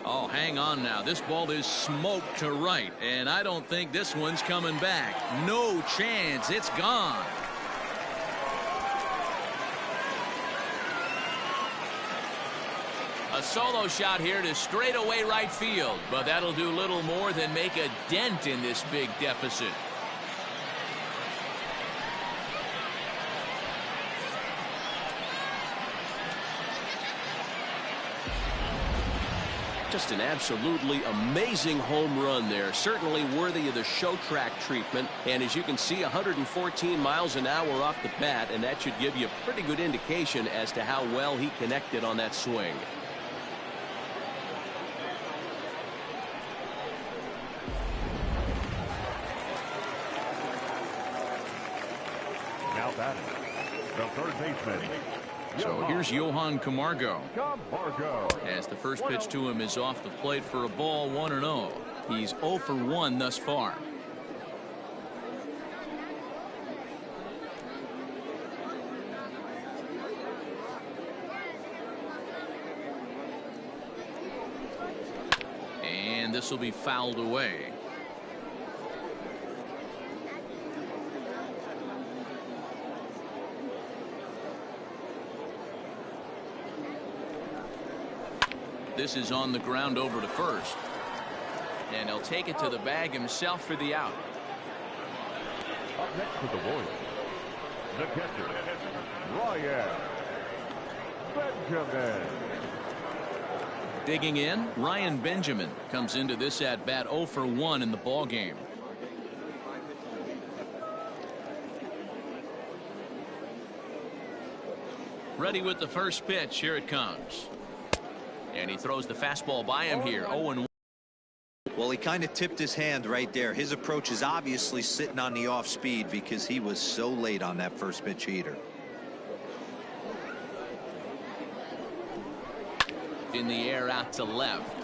Oh, hang on now. This ball is smoked to right, and I don't think this one's coming back. No chance. It's gone. A solo shot here to straightaway right field, but that'll do little more than make a dent in this big deficit. Just an absolutely amazing home run there. Certainly worthy of the show track treatment. And as you can see, 114 miles an hour off the bat, and that should give you a pretty good indication as to how well he connected on that swing. Now batting, the third baseman. So here's Johan Camargo. Camargo. As the first pitch to him is off the plate for a ball, 1-0. He's 0 for 1 thus far. And this will be fouled away. This is on the ground over to first. And he'll take it to the bag himself for the out. Up next for the Royals, the catcher, Ryan Benjamin. Digging in, Ryan Benjamin comes into this at-bat 0 for 1 in the ball game. Ready with the first pitch. Here it comes. And he throws the fastball by him here. 0-1. Well, he kind of tipped his hand right there. His approach is obviously sitting on the off speed because he was so late on that first pitch heater. In the air out to left.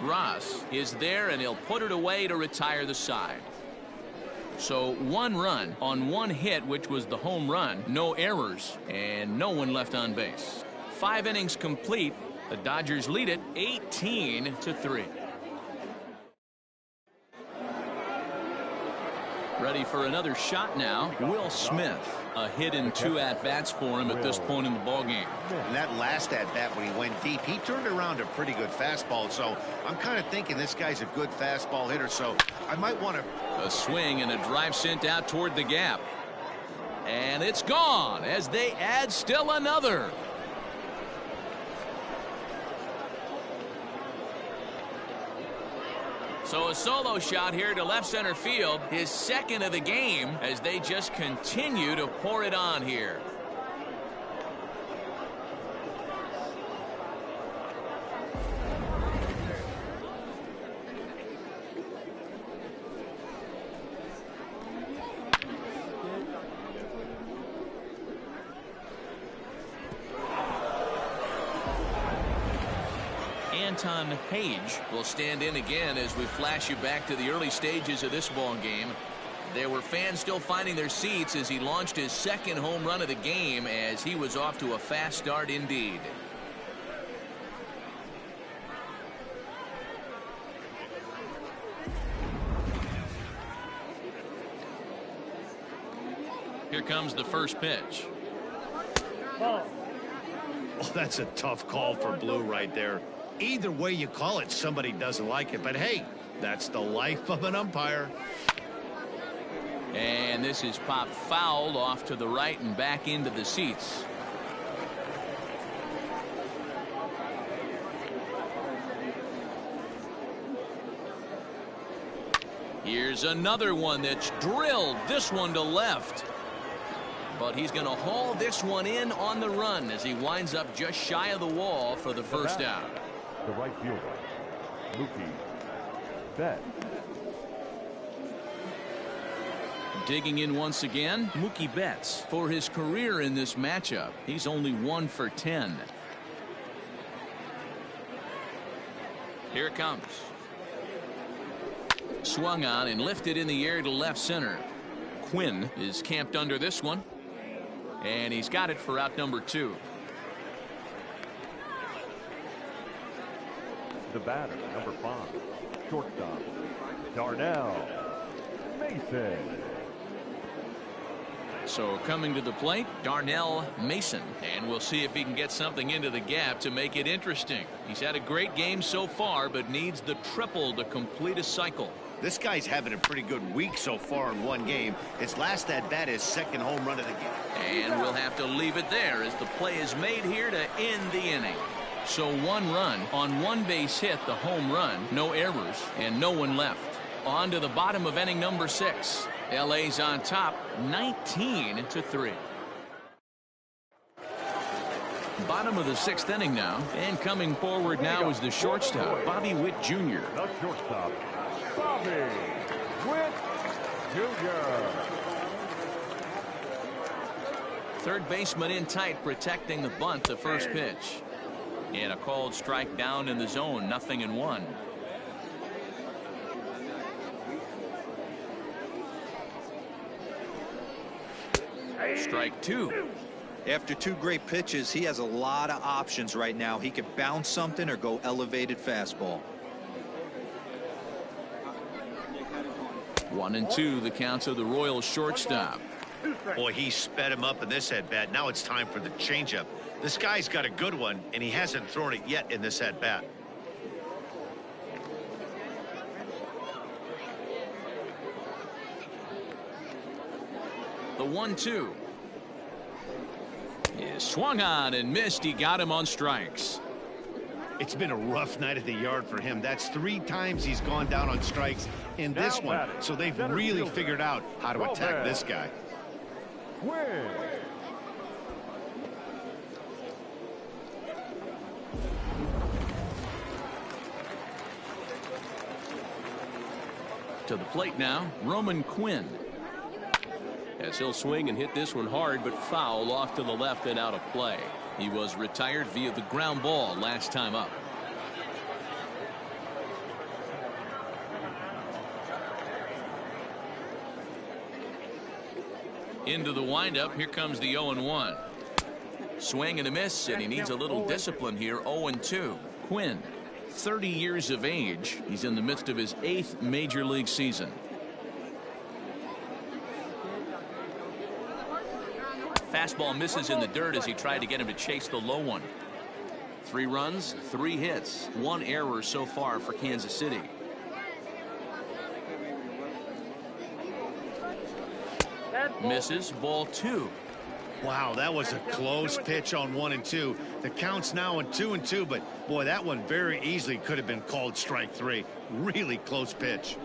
Ross is there, and he'll put it away to retire the side. So 1 run on 1 hit, which was the home run. No errors and no one left on base. 5 innings complete. The Dodgers lead it 18-3. Ready for another shot now. Will Smith. A hit and 2 at-bats for him at this point in the ballgame. And that last at-bat when he went deep, he turned around a pretty good fastball. So I'm kind of thinking this guy's a good fastball hitter. So I might want to. A swing and a drive sent out toward the gap. And it's gone as they add still another. So a solo shot here to left center field, his second of the game, as they just continue to pour it on here. Anton Page will stand in again as we flash you back to the early stages of this ball game. There were fans still finding their seats as he launched his second home run of the game, as he was off to a fast start indeed. Here comes the first pitch. Oh, that's a tough call for Blue right there. Either way you call it, somebody doesn't like it. But hey, that's the life of an umpire. And this is popped foul off to the right and back into the seats. Here's another one that's drilled. This one to left. But he's going to haul this one in on the run as he winds up just shy of the wall for the first out. The right fielder, Mookie Betts. Digging in once again, Mookie Betts. For his career in this matchup, he's only 1 for 10. Here it comes. Swung on and lifted in the air to left center. Quinn is camped under this one. And he's got it for out number 2. The batter, number 5, shortstop, Darnell Mason. So coming to the plate, Darnell Mason, and we'll see if he can get something into the gap to make it interesting. He's had a great game so far, but needs the triple to complete a cycle. This guy's having a pretty good week so far in one game. His last at-bat is second home run of the game. And we'll have to leave it there as the play is made here to end the inning. So 1 run on 1 base hit, the home run, no errors, and no one left. On to the bottom of inning number 6. LA's on top 19-3. Bottom of the 6th inning now, and coming forward now is the shortstop, Bobby Witt Jr. The shortstop, Bobby Witt Jr. Third baseman in tight, protecting the bunt, the first pitch. And a called strike down in the zone, 0-1. Strike 2. After 2 great pitches, he has a lot of options right now. He could bounce something or go elevated fastball. 1-2, the counts of the Royals shortstop. Boy, he sped him up in this at-bat. Now it's time for the changeup. This guy's got a good one, and he hasn't thrown it yet in this at-bat. The 1-2 is swung on and missed. He got him on strikes. It's been a rough night at the yard for him. That's 3 times he's gone down on strikes in this one. So they've really figured out how to attack this guy. Quinn. To the plate now, Roman Quinn. As he'll swing and hit this one hard, but foul off to the left and out of play. He was retired via the ground ball last time up. Into the windup. Here comes the 0-1. Swing and a miss, and he needs a little discipline here. 0-2. Quinn, 30 years of age. He's in the midst of his 8th major league season. Fastball misses in the dirt as he tried to get him to chase the low one. 3 runs, 3 hits, 1 error so far for Kansas City. Misses, ball 2. Wow, that was a close pitch on 1 and 2. The count's now on 2 and 2, but boy, that one very easily could have been called strike 3. Really close pitch.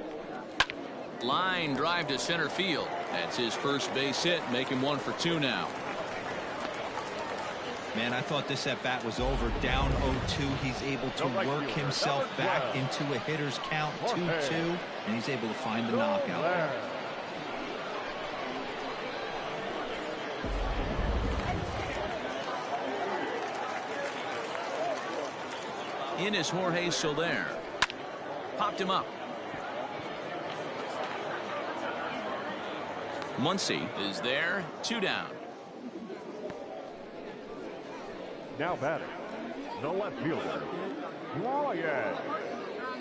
Line drive to center field. That's his first base hit. Make him 1 for 2 now. Man, I thought this at bat was over. Down 0-2. He's able to work himself back into a hitter's count. 2-2, and he's able to find the knockout. In is Jorge Soler. Popped him up. Muncy is there. 2 down. Now batting, the left fielder, Ryan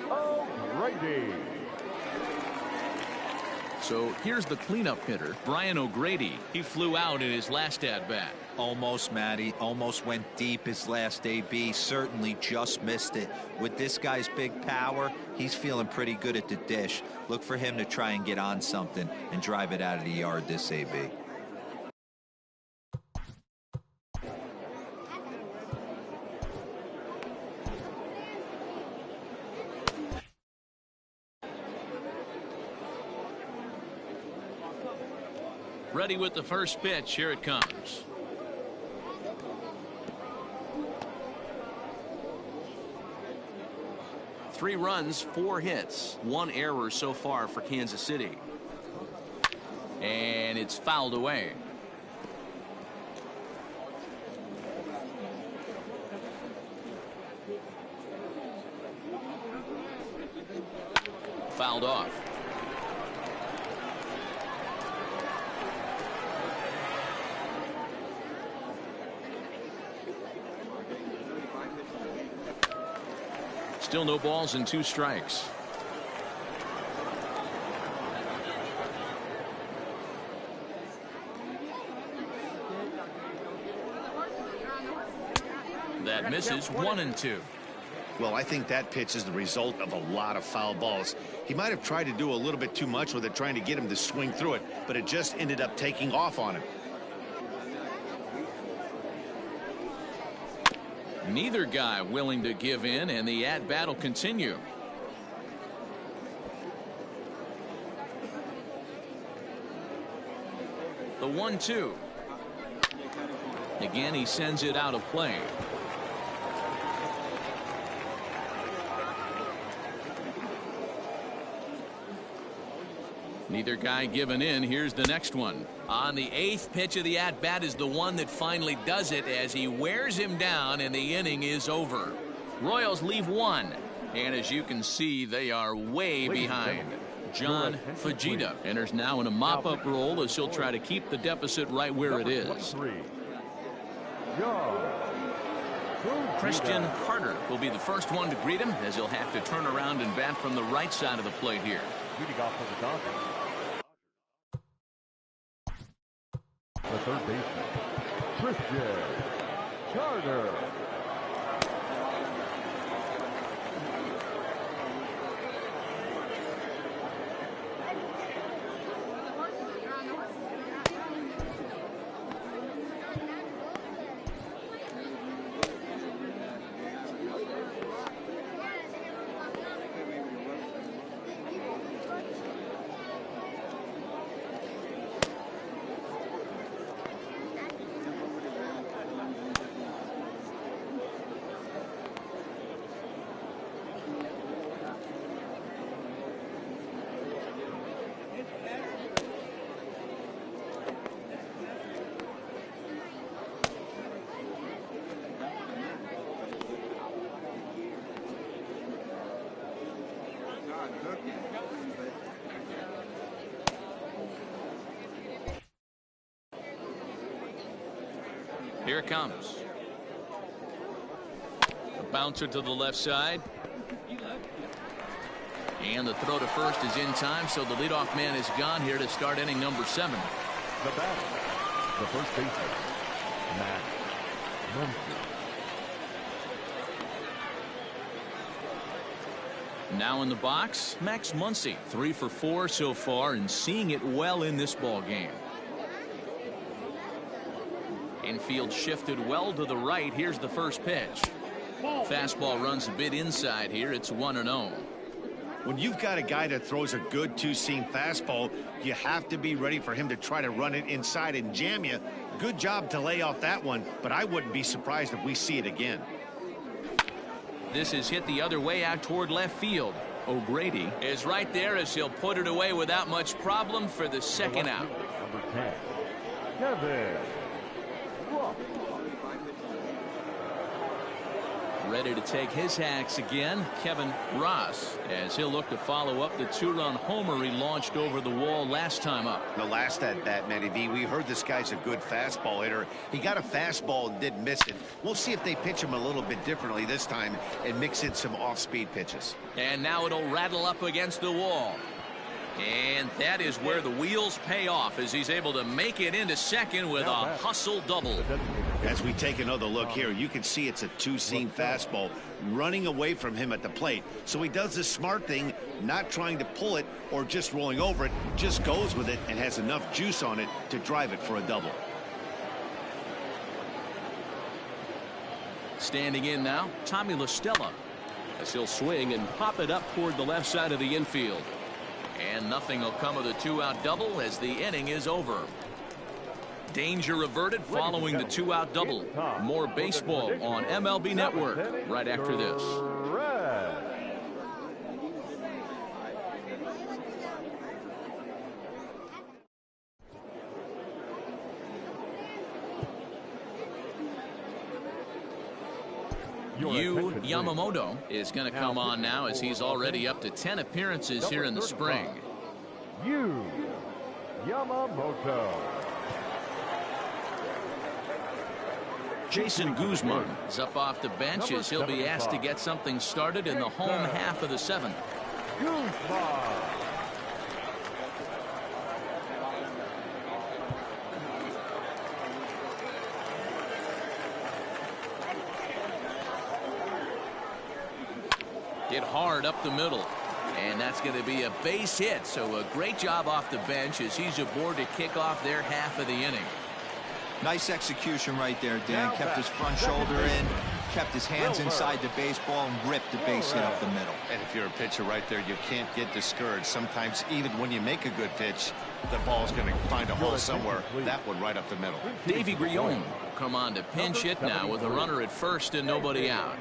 O'Grady. So here's the cleanup hitter, Brian O'Grady. He flew out in his last at-bat. Almost, Matty. Almost went deep his last AB. Certainly just missed it. With this guy's big power, he's feeling pretty good at the dish. Look for him to try and get on something and drive it out of the yard this AB. Ready with the first pitch. Here it comes. Three runs, 4 hits, 1 error so far for Kansas City. And it's fouled away. Fouled off. Still no balls and 2 strikes. That misses. 1 and 2. Well, I think that pitch is the result of a lot of foul balls. He might have tried to do a little bit too much with it, trying to get him to swing through it, but it just ended up taking off on him. Neither guy willing to give in, and the at-bat will continue. The 1-2. Again, he sends it out of play. Neither guy giving in. Here's the next one. On the 8th pitch of the at-bat is the one that finally does it as he wears him down, and the inning is over. Royals leave 1, and as you can see, they are way behind. John Fujita enters now in a mop-up role as he'll try to keep the deficit right where it is. Christian Carter will be the first one to greet him, as he'll have to turn around and bat from the right side of the plate here. Leading off for the Dodgers, the third baseman, Christian Carter. Here it comes. A bouncer to the left side. And the throw to first is in time, so the leadoff man is gone here to start inning number 7. The batter, the first baseman, Max Muncy. Now in the box, Max Muncy, 3 for 4 so far and seeing it well in this ball game. Infield shifted well to the right. Here's the first pitch. Fastball runs a bit inside here. It's 1-0. When you've got a guy that throws a good two-seam fastball, you have to be ready for him to try to run it inside and jam you. Good job to lay off that one, but I wouldn't be surprised if we see it again. This is hit the other way out toward left field. O'Grady is right there as he'll put it away without much problem for the second out. Number 10, Kevin Ross. Ready to take his hacks again, Kevin Ross, as he'll look to follow up the 2-run homer he launched over the wall last time up. The last at bat, Matty V, we heard this guy's a good fastball hitter. He got a fastball and didn't miss it. We'll see if they pitch him a little bit differently this time and mix in some off-speed pitches. And now it'll rattle up against the wall. And that is where the wheels pay off as he's able to make it into second with a hustle double. As we take another look here, you can see it's a two-seam fastball running away from him at the plate. So he does the smart thing, not trying to pull it or just rolling over it, just goes with it and has enough juice on it to drive it for a double. Standing in now, Tommy La Stella, as he'll swing and pop it up toward the left side of the infield. And nothing will come of the 2-out double as the inning is over. Danger averted following the 2-out double. More baseball on MLB Network right after this. Yu Yamamoto is going to come on now as he's already up to 10 appearances here in the spring. Yu Yamamoto. Jason Guzman is up off the bench as he'll be asked to get something started in the home half of the 7th. Guzman. Hit hard up the middle. And that's going to be a base hit. So a great job off the bench as he's aboard to kick off their half of the inning. Nice execution right there, Dan. Kept his front shoulder in, kept his hands inside the baseball, and ripped the base hit up the middle. And if you're a pitcher right there, you can't get discouraged. Sometimes even when you make a good pitch, the ball's going to find a hole somewhere. That one right up the middle. Davy Grillon will come on to pinch hit now with a runner at first and nobody out.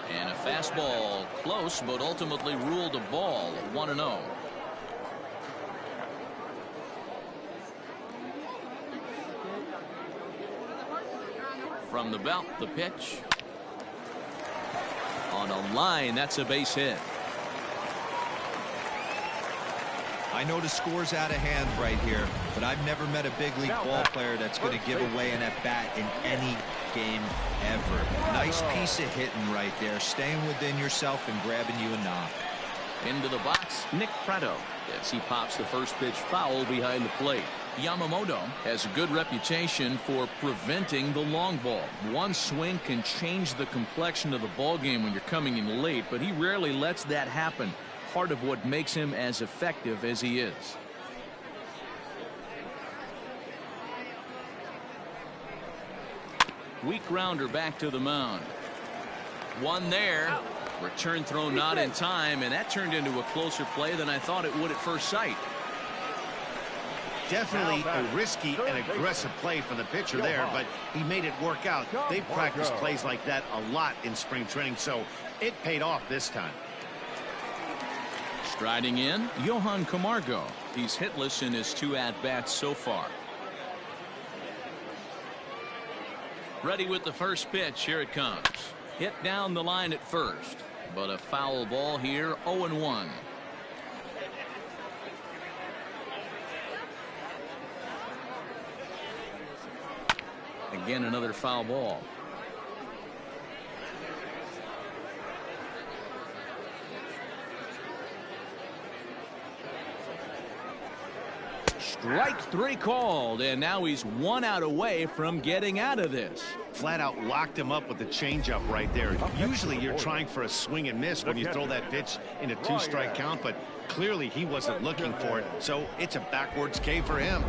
And a fastball close, but ultimately ruled a ball, 1-0. From the belt, the pitch. On a line, that's a base hit. I know the score's out of hand right here, but I've never met a big league ball player that's going to give away an at-bat in any game ever. Nice piece of hitting right there, staying within yourself and grabbing you a knock. Into the box, Nick Pratto, as he pops the first pitch foul behind the plate. Yamamoto has a good reputation for preventing the long ball. One swing can change the complexion of the ball game when you're coming in late, but he rarely lets that happen. Part of what makes him as effective as he is. Weak grounder back to the mound. One there. Return throw not in time, and that turned into a closer play than I thought it would at first sight. Definitely a risky and aggressive play for the pitcher there, but he made it work out. They've practiced plays like that a lot in spring training, so it paid off this time. Striding in, Johan Camargo. He's hitless in his 2 at-bats so far. Ready with the first pitch. Here it comes. Hit down the line at first, but a foul ball here. 0-1. Again, another foul ball. Strike 3 called, and now he's 1 out away from getting out of this. Flat out locked him up with the changeup right there. Usually you're trying for a swing and miss when you throw that pitch in a 2-strike count, but clearly he wasn't looking for it, so it's a backwards K for him.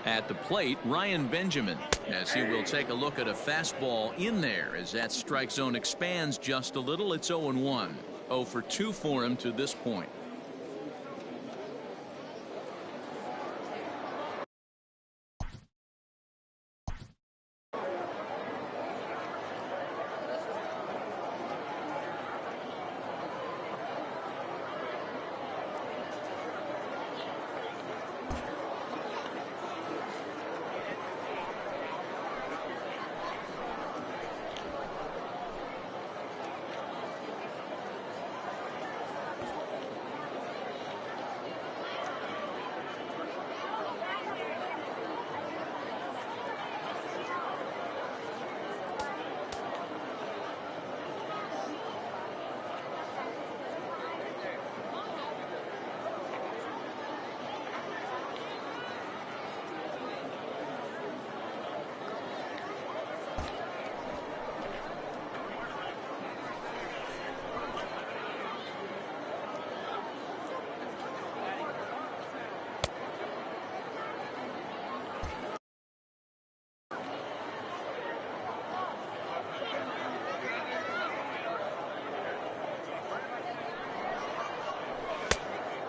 At the plate, Ryan Benjamin, as he will take a look at a fastball in there as that strike zone expands just a little. It's 0-1. 0 for 2 for him to this point.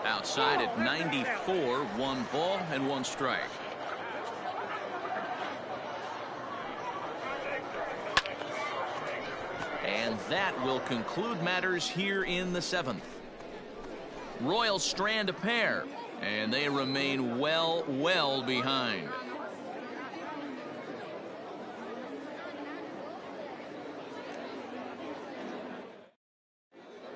Outside at 94, 1 ball and 1 strike. And that will conclude matters here in the 7th. Royals strand a pair, and they remain well behind.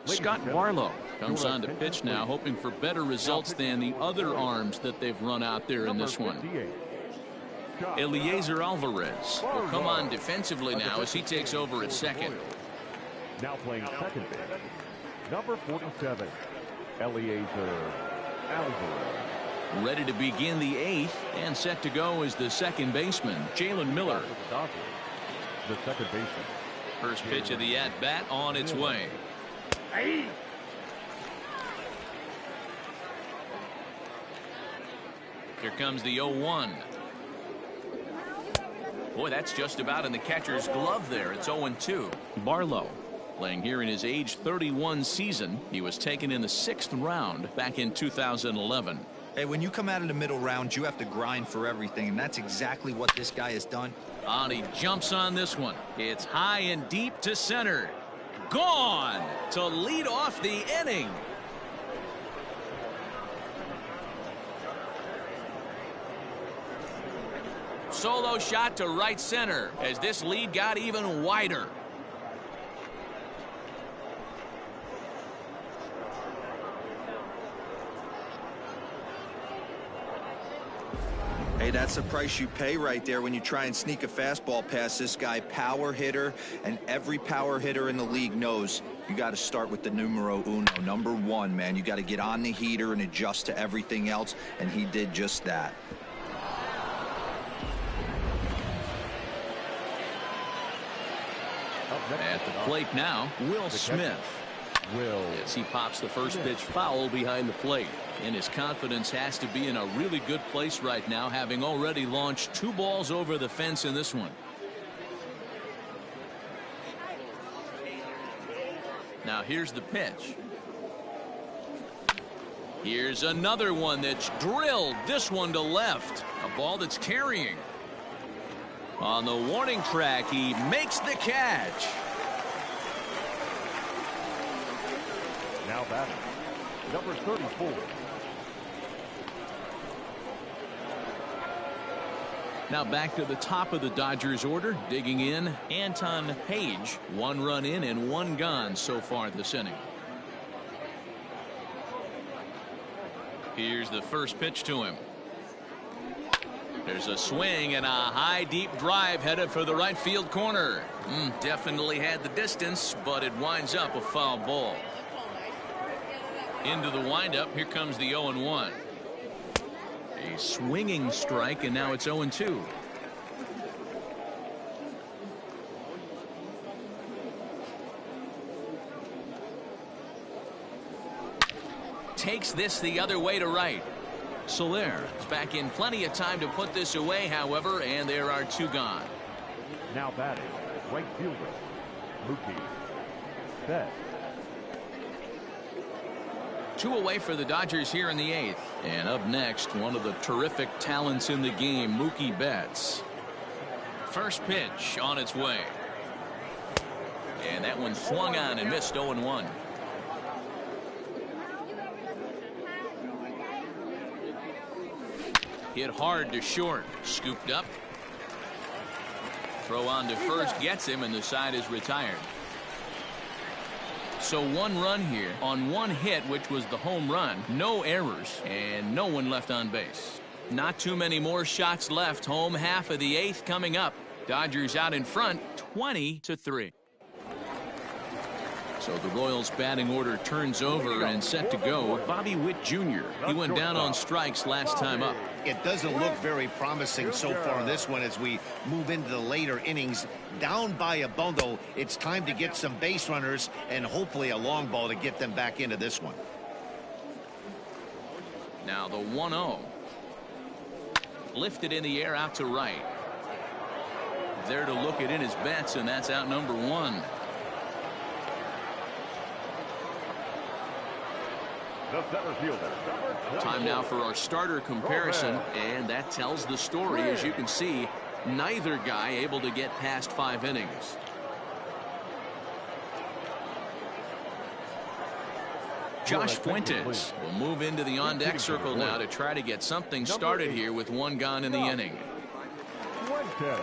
Scott Barlow comes on to pitch now, hoping for better results than the other arms that they've run out there in this one. Eliezer Alvarez will come on defensively now as he takes over at second. Now playing second base, number 47, Eliezer Alvarez. Ready to begin the 8th and set to go is the second baseman, Jalen Miller. The second baseman. First pitch of the at-bat on its way. Here comes the 0-1. Boy, that's just about in the catcher's glove there. It's 0-2. Barlow playing here in his age 31 season. He was taken in the 6th round back in 2011. Hey, when you come out of the middle round, you have to grind for everything, and that's exactly what this guy has done. And he jumps on this one. It's high and deep to center. Gone to lead off the inning. Solo shot to right center as this lead got even wider. Hey, that's the price you pay right there when you try and sneak a fastball past this guy. Power hitter, and every power hitter in the league knows you got to start with the numero uno, number 1, man. You got to get on the heater and adjust to everything else, and he did just that. At the plate now, Will Smith. As he pops the first pitch foul behind the plate. And his confidence has to be in a really good place right now, having already launched 2 balls over the fence in this one. Now here's the pitch. Here's another one that's drilled, this one to left. A ball that's carrying. On the warning track, he makes the catch. Now batting, number 34. Now back to the top of the Dodgers order. Digging in, Anton Page. 1 run in and 1 gone so far this inning. Here's the first pitch to him. There's a swing and a high deep drive headed for the right field corner. Definitely had the distance, but it winds up a foul ball. Into the windup. Here comes the 0-1. A swinging strike, and now it's 0-2. Takes this the other way to right. Soler is back in plenty of time to put this away, however, and there are 2 gone. Now batting, right fielder, Mookie Betts. 2 away for the Dodgers here in the 8th. And up next, one of the terrific talents in the game, Mookie Betts. First pitch on its way. And that one swung on and missed. 0-1. Hit hard to short. Scooped up. Throw on to first gets him, and the side is retired. So 1 run here on 1 hit, which was the home run. No errors and no one left on base. Not too many more shots left. Home half of the 8th coming up. Dodgers out in front 20-3. So the Royals batting order turns over and set to go. Bobby Witt Jr. He went down on strikes last time up. It doesn't look very promising so far in this one as we move into the later innings. Down by a bundle, it's time to get some base runners and hopefully a long ball to get them back into this one. Now the 1-0. Lifted in the air out to right. There to look it in his bets, and that's out number 1. The center fielder, Time now for our starter comparison, and that tells the story. As you can see, neither guy able to get past 5 innings. Josh Fuentes will move into the on-deck circle now to try to get something started here with 1 gone in the inning. Fuentes.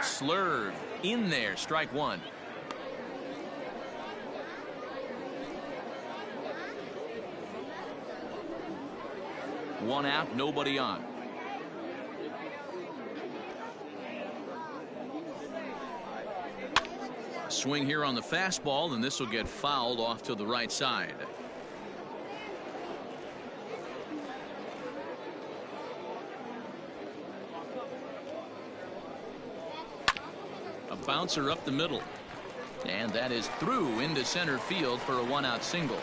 Slurve in there. Strike 1. One out, nobody on. Swing here on the fastball, and this will get fouled off to the right side. A bouncer up the middle, and that is through into center field for a 1-out single.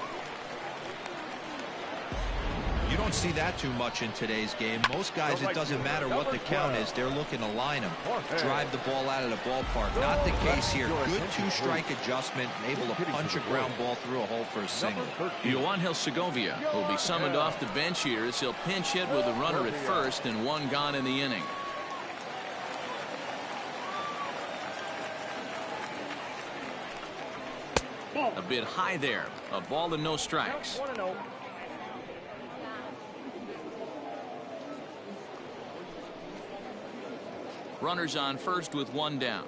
You don't see that too much in today's game. Most guys, it doesn't matter what the count is. They're looking to line them, drive the ball out of the ballpark. Not the case here. Good 2-strike adjustment, able to punch a ground ball through a hole for a single. Yoangel Segovia will be summoned off the bench here as he'll pinch hit with a runner at first and 1 gone in the inning. A bit high there. A ball and no strikes. Runners on first with 1 down.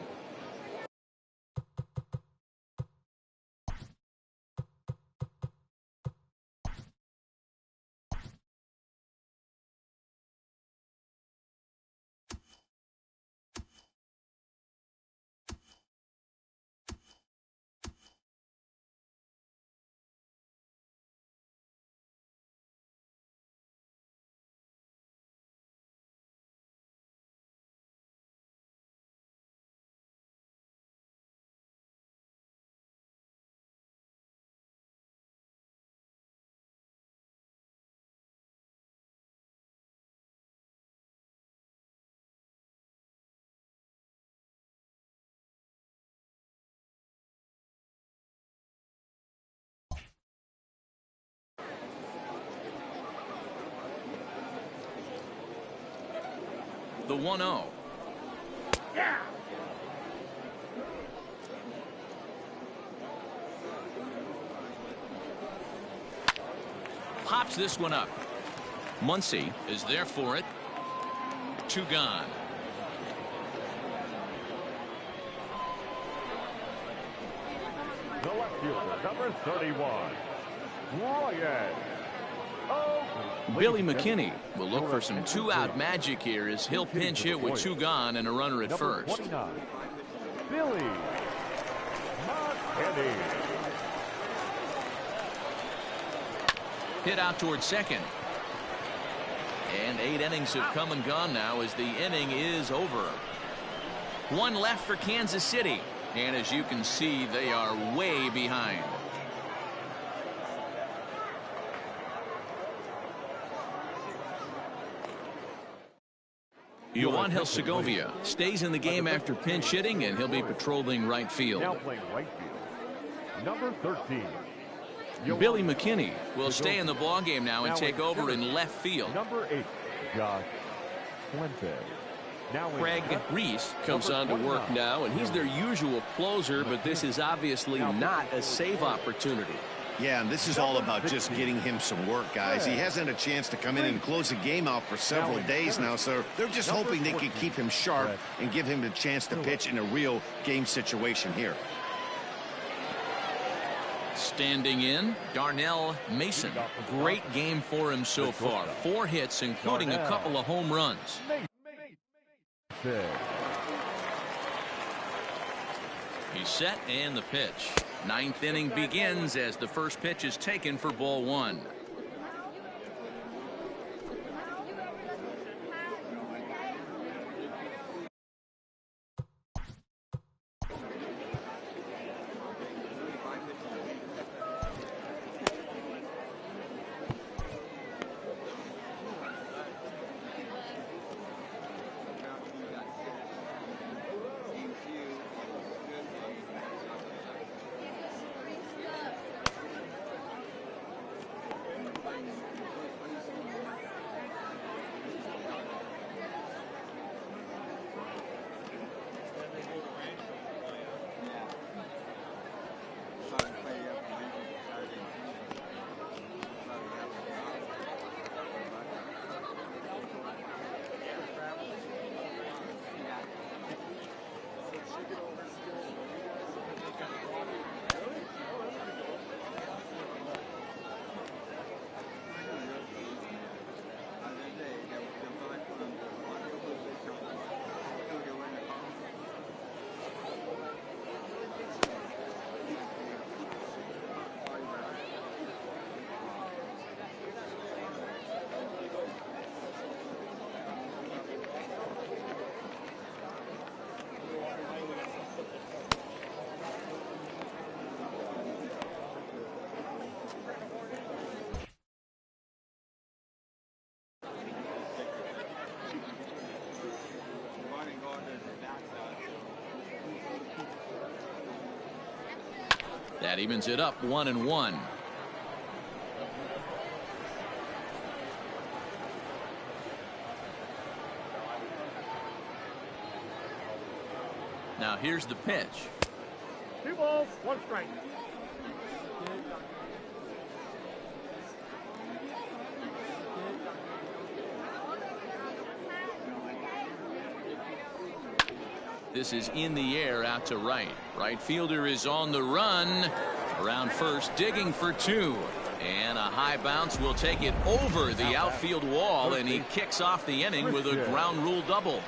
The 1-0. pops this one up. Muncy is there for it. 2 gone. The left fielder, number 31, Ryan. Billy McKinney will look for some 2-out magic here as he'll pinch hit with 2 gone and a runner at first. 29, Billy McKinney. Hit out towards second. And 8 innings have come and gone now as the inning is over. 1 left for Kansas City. And as you can see, they are way behind. Yohan Segovia stays in the game after pinch hitting, and he'll be patrolling right field. Now playing right field, number 13. Billy McKinney will stay in the ballgame now and take over in left field. Number 8, Josh Fuentes. Craig Reese Comes on to work now, and he's their usual closer, but this is obviously not a save opportunity. Yeah, and this is all about just getting him some work, guys. He hasn't had a chance to come in and close the game out for several days now, so they're just hoping they can keep him sharp and give him the chance to pitch in a real game situation here. Standing in, Darnell Mason. Great game for him so far. 4 hits, including a couple of home runs. He's set, and the pitch. 9th inning begins as the first pitch is taken for ball 1. That evens it up 1-1. Now here's the pitch. 2 balls, 1 strike. This is in the air out to right. Right fielder is on the run. Around first, digging for 2. And a high bounce will take it over the outfield wall, and he kicks off the inning with a ground rule double.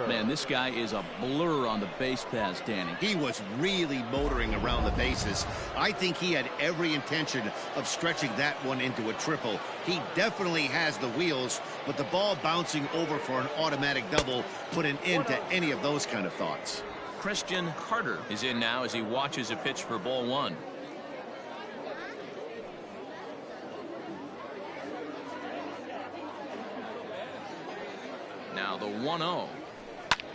Man, this guy is a blur on the base paths, Danny. He was really motoring around the bases. I think he had every intention of stretching that one into a triple. He definitely has the wheels, but the ball bouncing over for an automatic double put an end to any of those kind of thoughts. Christian Carter is in now as he watches a pitch for ball 1. Now the 1-0.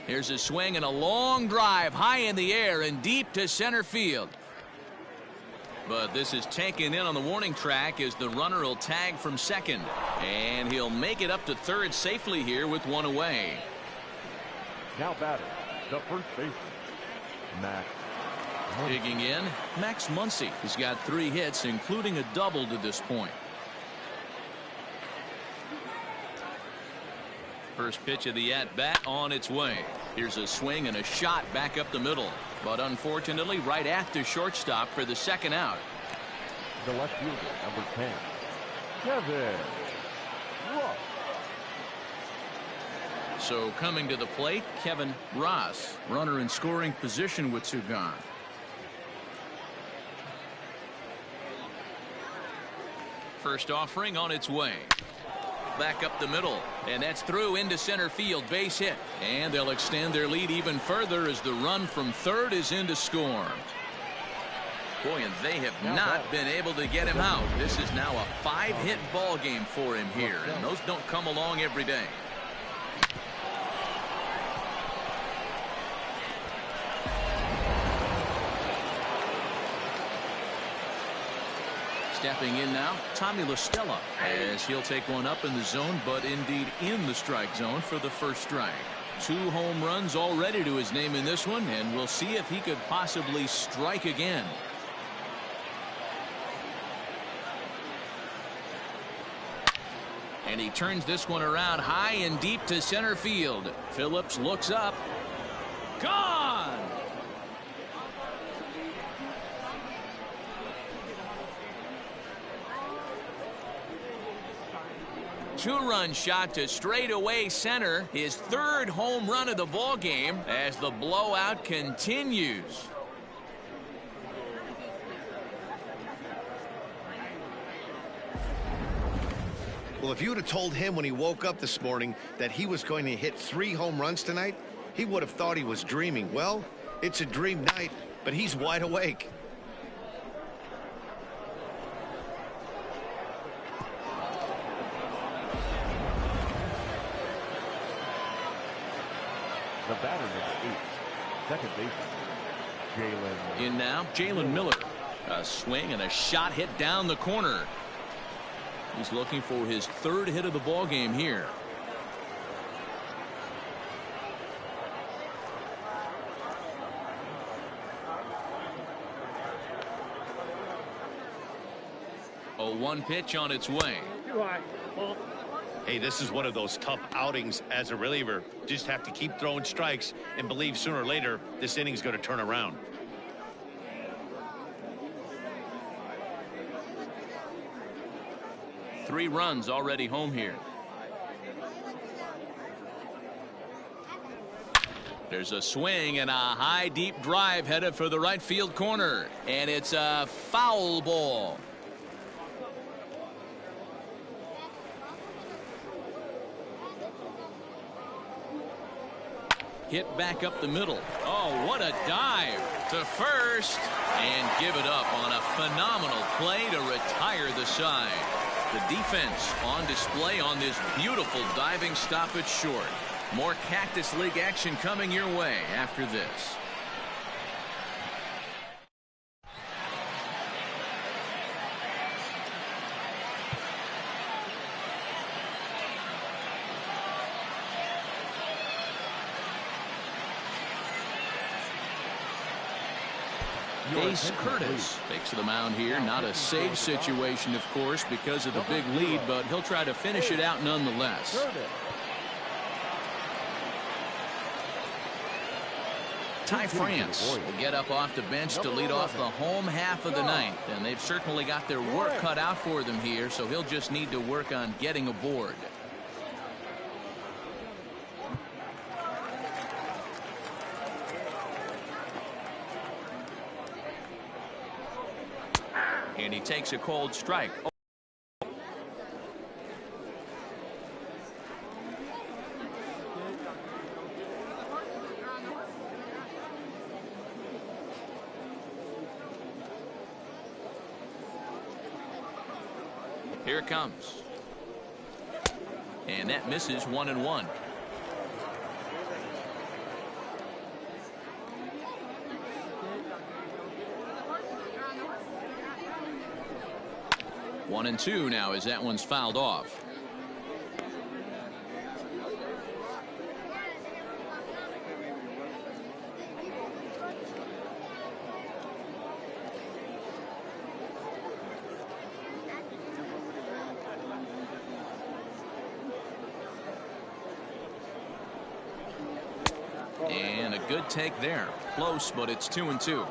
Here's a swing and a long drive high in the air and deep to center field. But this is taken in on the warning track as the runner will tag from second. And he'll make it up to third safely here with 1 away. Now batting, the first baseman, Max. Digging in, Max Muncy has got 3 hits, including a double to this point. First pitch of the at-bat on its way. Here's a swing and a shot back up the middle. But unfortunately, right at the shortstop for the second out. The left fielder, number 10, Kevin Ross. So coming to the plate, Kevin Ross, runner in scoring position with two gone. First offering on its way. Back up the middle, and that's through into center field, base hit. And they'll extend their lead even further as the run from third is in to score. Boy, and they have not been able to get him out. This is now a 5-hit ball game for him here, and those don't come along every day. Stepping in now, Tommy La Stella, as he'll take one up in the zone, but indeed in the strike zone for the first strike. 2 home runs already to his name in this one, and we'll see if he could possibly strike again. And he turns this one around high and deep to center field. Phillips looks up. Gone! Two-run shot to straightaway center, his 3rd home run of the ball game as the blowout continues. Well, if you would have told him when he woke up this morning that he was going to hit 3 home runs tonight, he would have thought he was dreaming. Well, it's a dream night, but he's wide awake. The batter number 8, second baseman, Jalen. In now, Jalen Miller. A swing and a shot hit down the corner. He's looking for his 3rd hit of the ball game here. A 1 pitch on its way. Too high. Ball. Hey, this is one of those tough outings as a reliever. Just have to keep throwing strikes and believe sooner or later this inning's going to turn around. Three runs already home here. There's a swing and a high deep drive headed for the right field corner, and it's a foul ball. Hit back up the middle. Oh, what a dive to first, and give it up on a phenomenal play to retire the side. The defense on display on this beautiful diving stoppage short. More Cactus League action coming your way after this. Ace Curtis takes the mound here. Not a save situation, of course, because of the big lead, but he'll try to finish it out nonetheless. Ty France will get up off the bench to lead off the home half of the ninth, and they've certainly got their work cut out for them here, so he'll just need to work on getting aboard. And he takes a cold strike. Here it comes. And that misses 1-1. One and two now as that one's fouled off. Good take there. Close, but it's 2-2.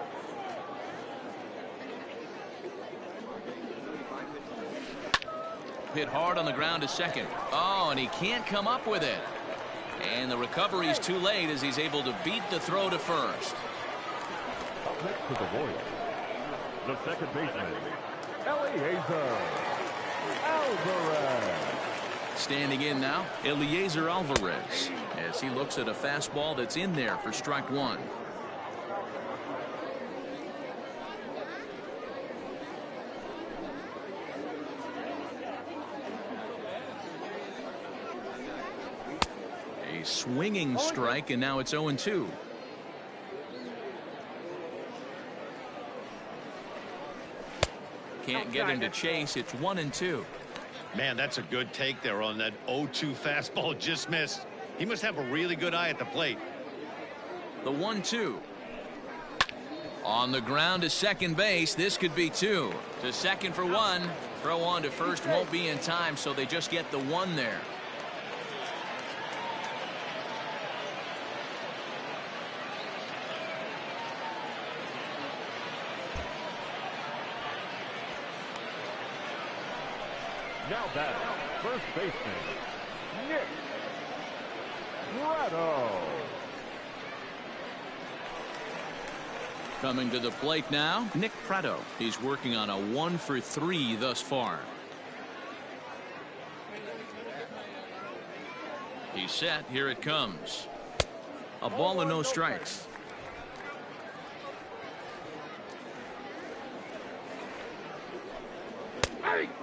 Hit hard on the ground to second. Oh, and he can't come up with it. And the recovery's too late as he's able to beat the throw to first. Up next to the Royals, the second baseman, Eliezer Alvarez. Standing in now, Eliezer Alvarez, as he looks at a fastball that's in there for strike one. A swinging strike, and now it's 0-2. Can't get him to chase. It's 1-2. Man, that's a good take there on that 0-2 fastball. Just missed. He must have a really good eye at the plate. The 1-2. On the ground to second base. This could be two. To second for one. Throw on to first won't be in time, so they just get the one there. Now batting, first baseman, Nick Prado. Coming to the plate now, Nick Prado. He's working on a 1-for-3 thus far. He's set. Here it comes. A ball and no strikes.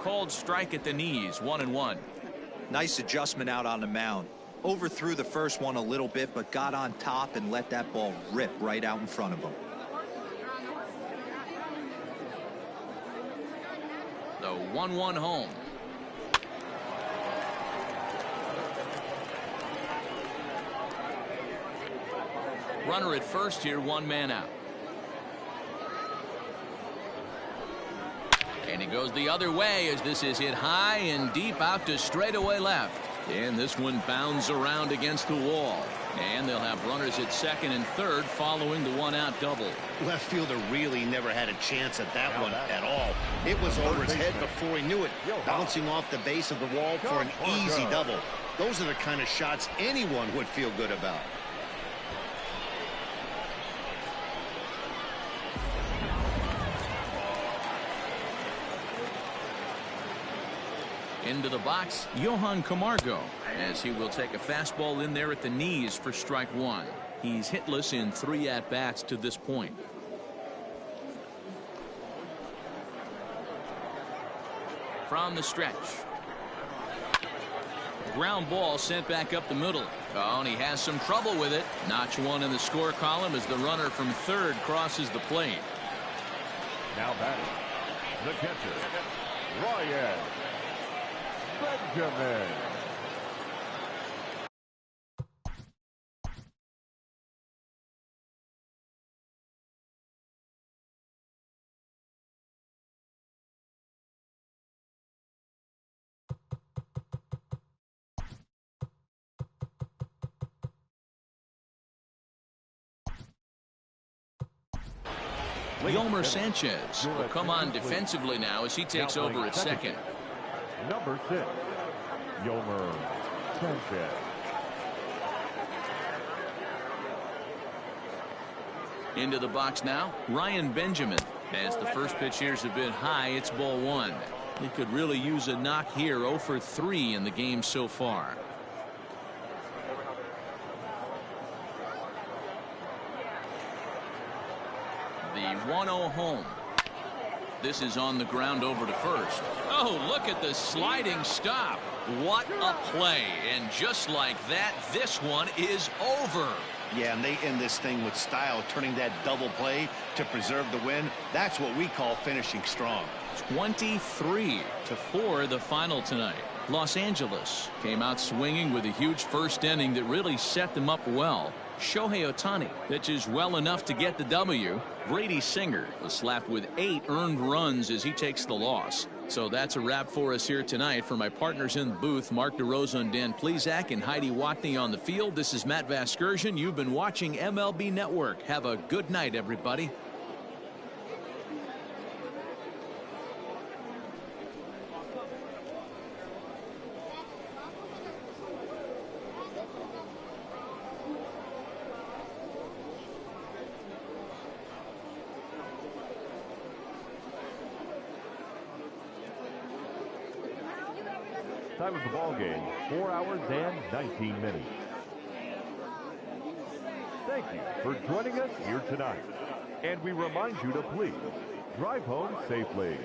Called strike at the knees. 1-1. Nice adjustment out on the mound. Overthrew the first one a little bit, but got on top and let that ball rip right out in front of him. The 1-1 home. Runner at first here, one man out. And he goes the other way as this is hit high and deep out to straightaway left. And this one bounds around against the wall. And they'll have runners at second and third following the one-out double. Left fielder really never had a chance at that one at all. It was over his head before he knew it, bouncing off the base of the wall for an easy double. Those are the kind of shots anyone would feel good about. Into the box, Johan Camargo, as he will take a fastball in there at the knees for strike one. He's hitless in 3 at-bats to this point. From the stretch. Ground ball sent back up the middle. Oh, and he has some trouble with it. Notch one in the score column as the runner from third crosses the plate. Now batting, the catcher, Ryan Benjamin. Yolmer Sanchez will come on defensively now as he takes over at second. Number 6, Yolmer Sanchez. Into the box now, Ryan Benjamin. As the first pitch here's a bit high, it's ball one. He could really use a knock here. 0 for 3 in the game so far. The 1-0 home. This is on the ground over to first. Oh, look at the sliding stop. What a play. And just like that, this one is over. Yeah, and they end this thing with style, turning that double play to preserve the win. That's what we call finishing strong. 23-4 the final tonight. Los Angeles came out swinging with a huge first inning that really set them up well. Shohei Ohtani pitches well enough to get the W. Brady Singer was slapped with 8 earned runs as he takes the loss. So that's a wrap for us here tonight. For my partners in the booth, Mark DeRosa and Dan Plesac and Heidi Watney on the field, this is Matt Vasgersian. You've been watching MLB Network. Have a good night, everybody. Time of the ball game, 4 hours and 19 minutes. Thank you for joining us here tonight. And we remind you to please drive home safely.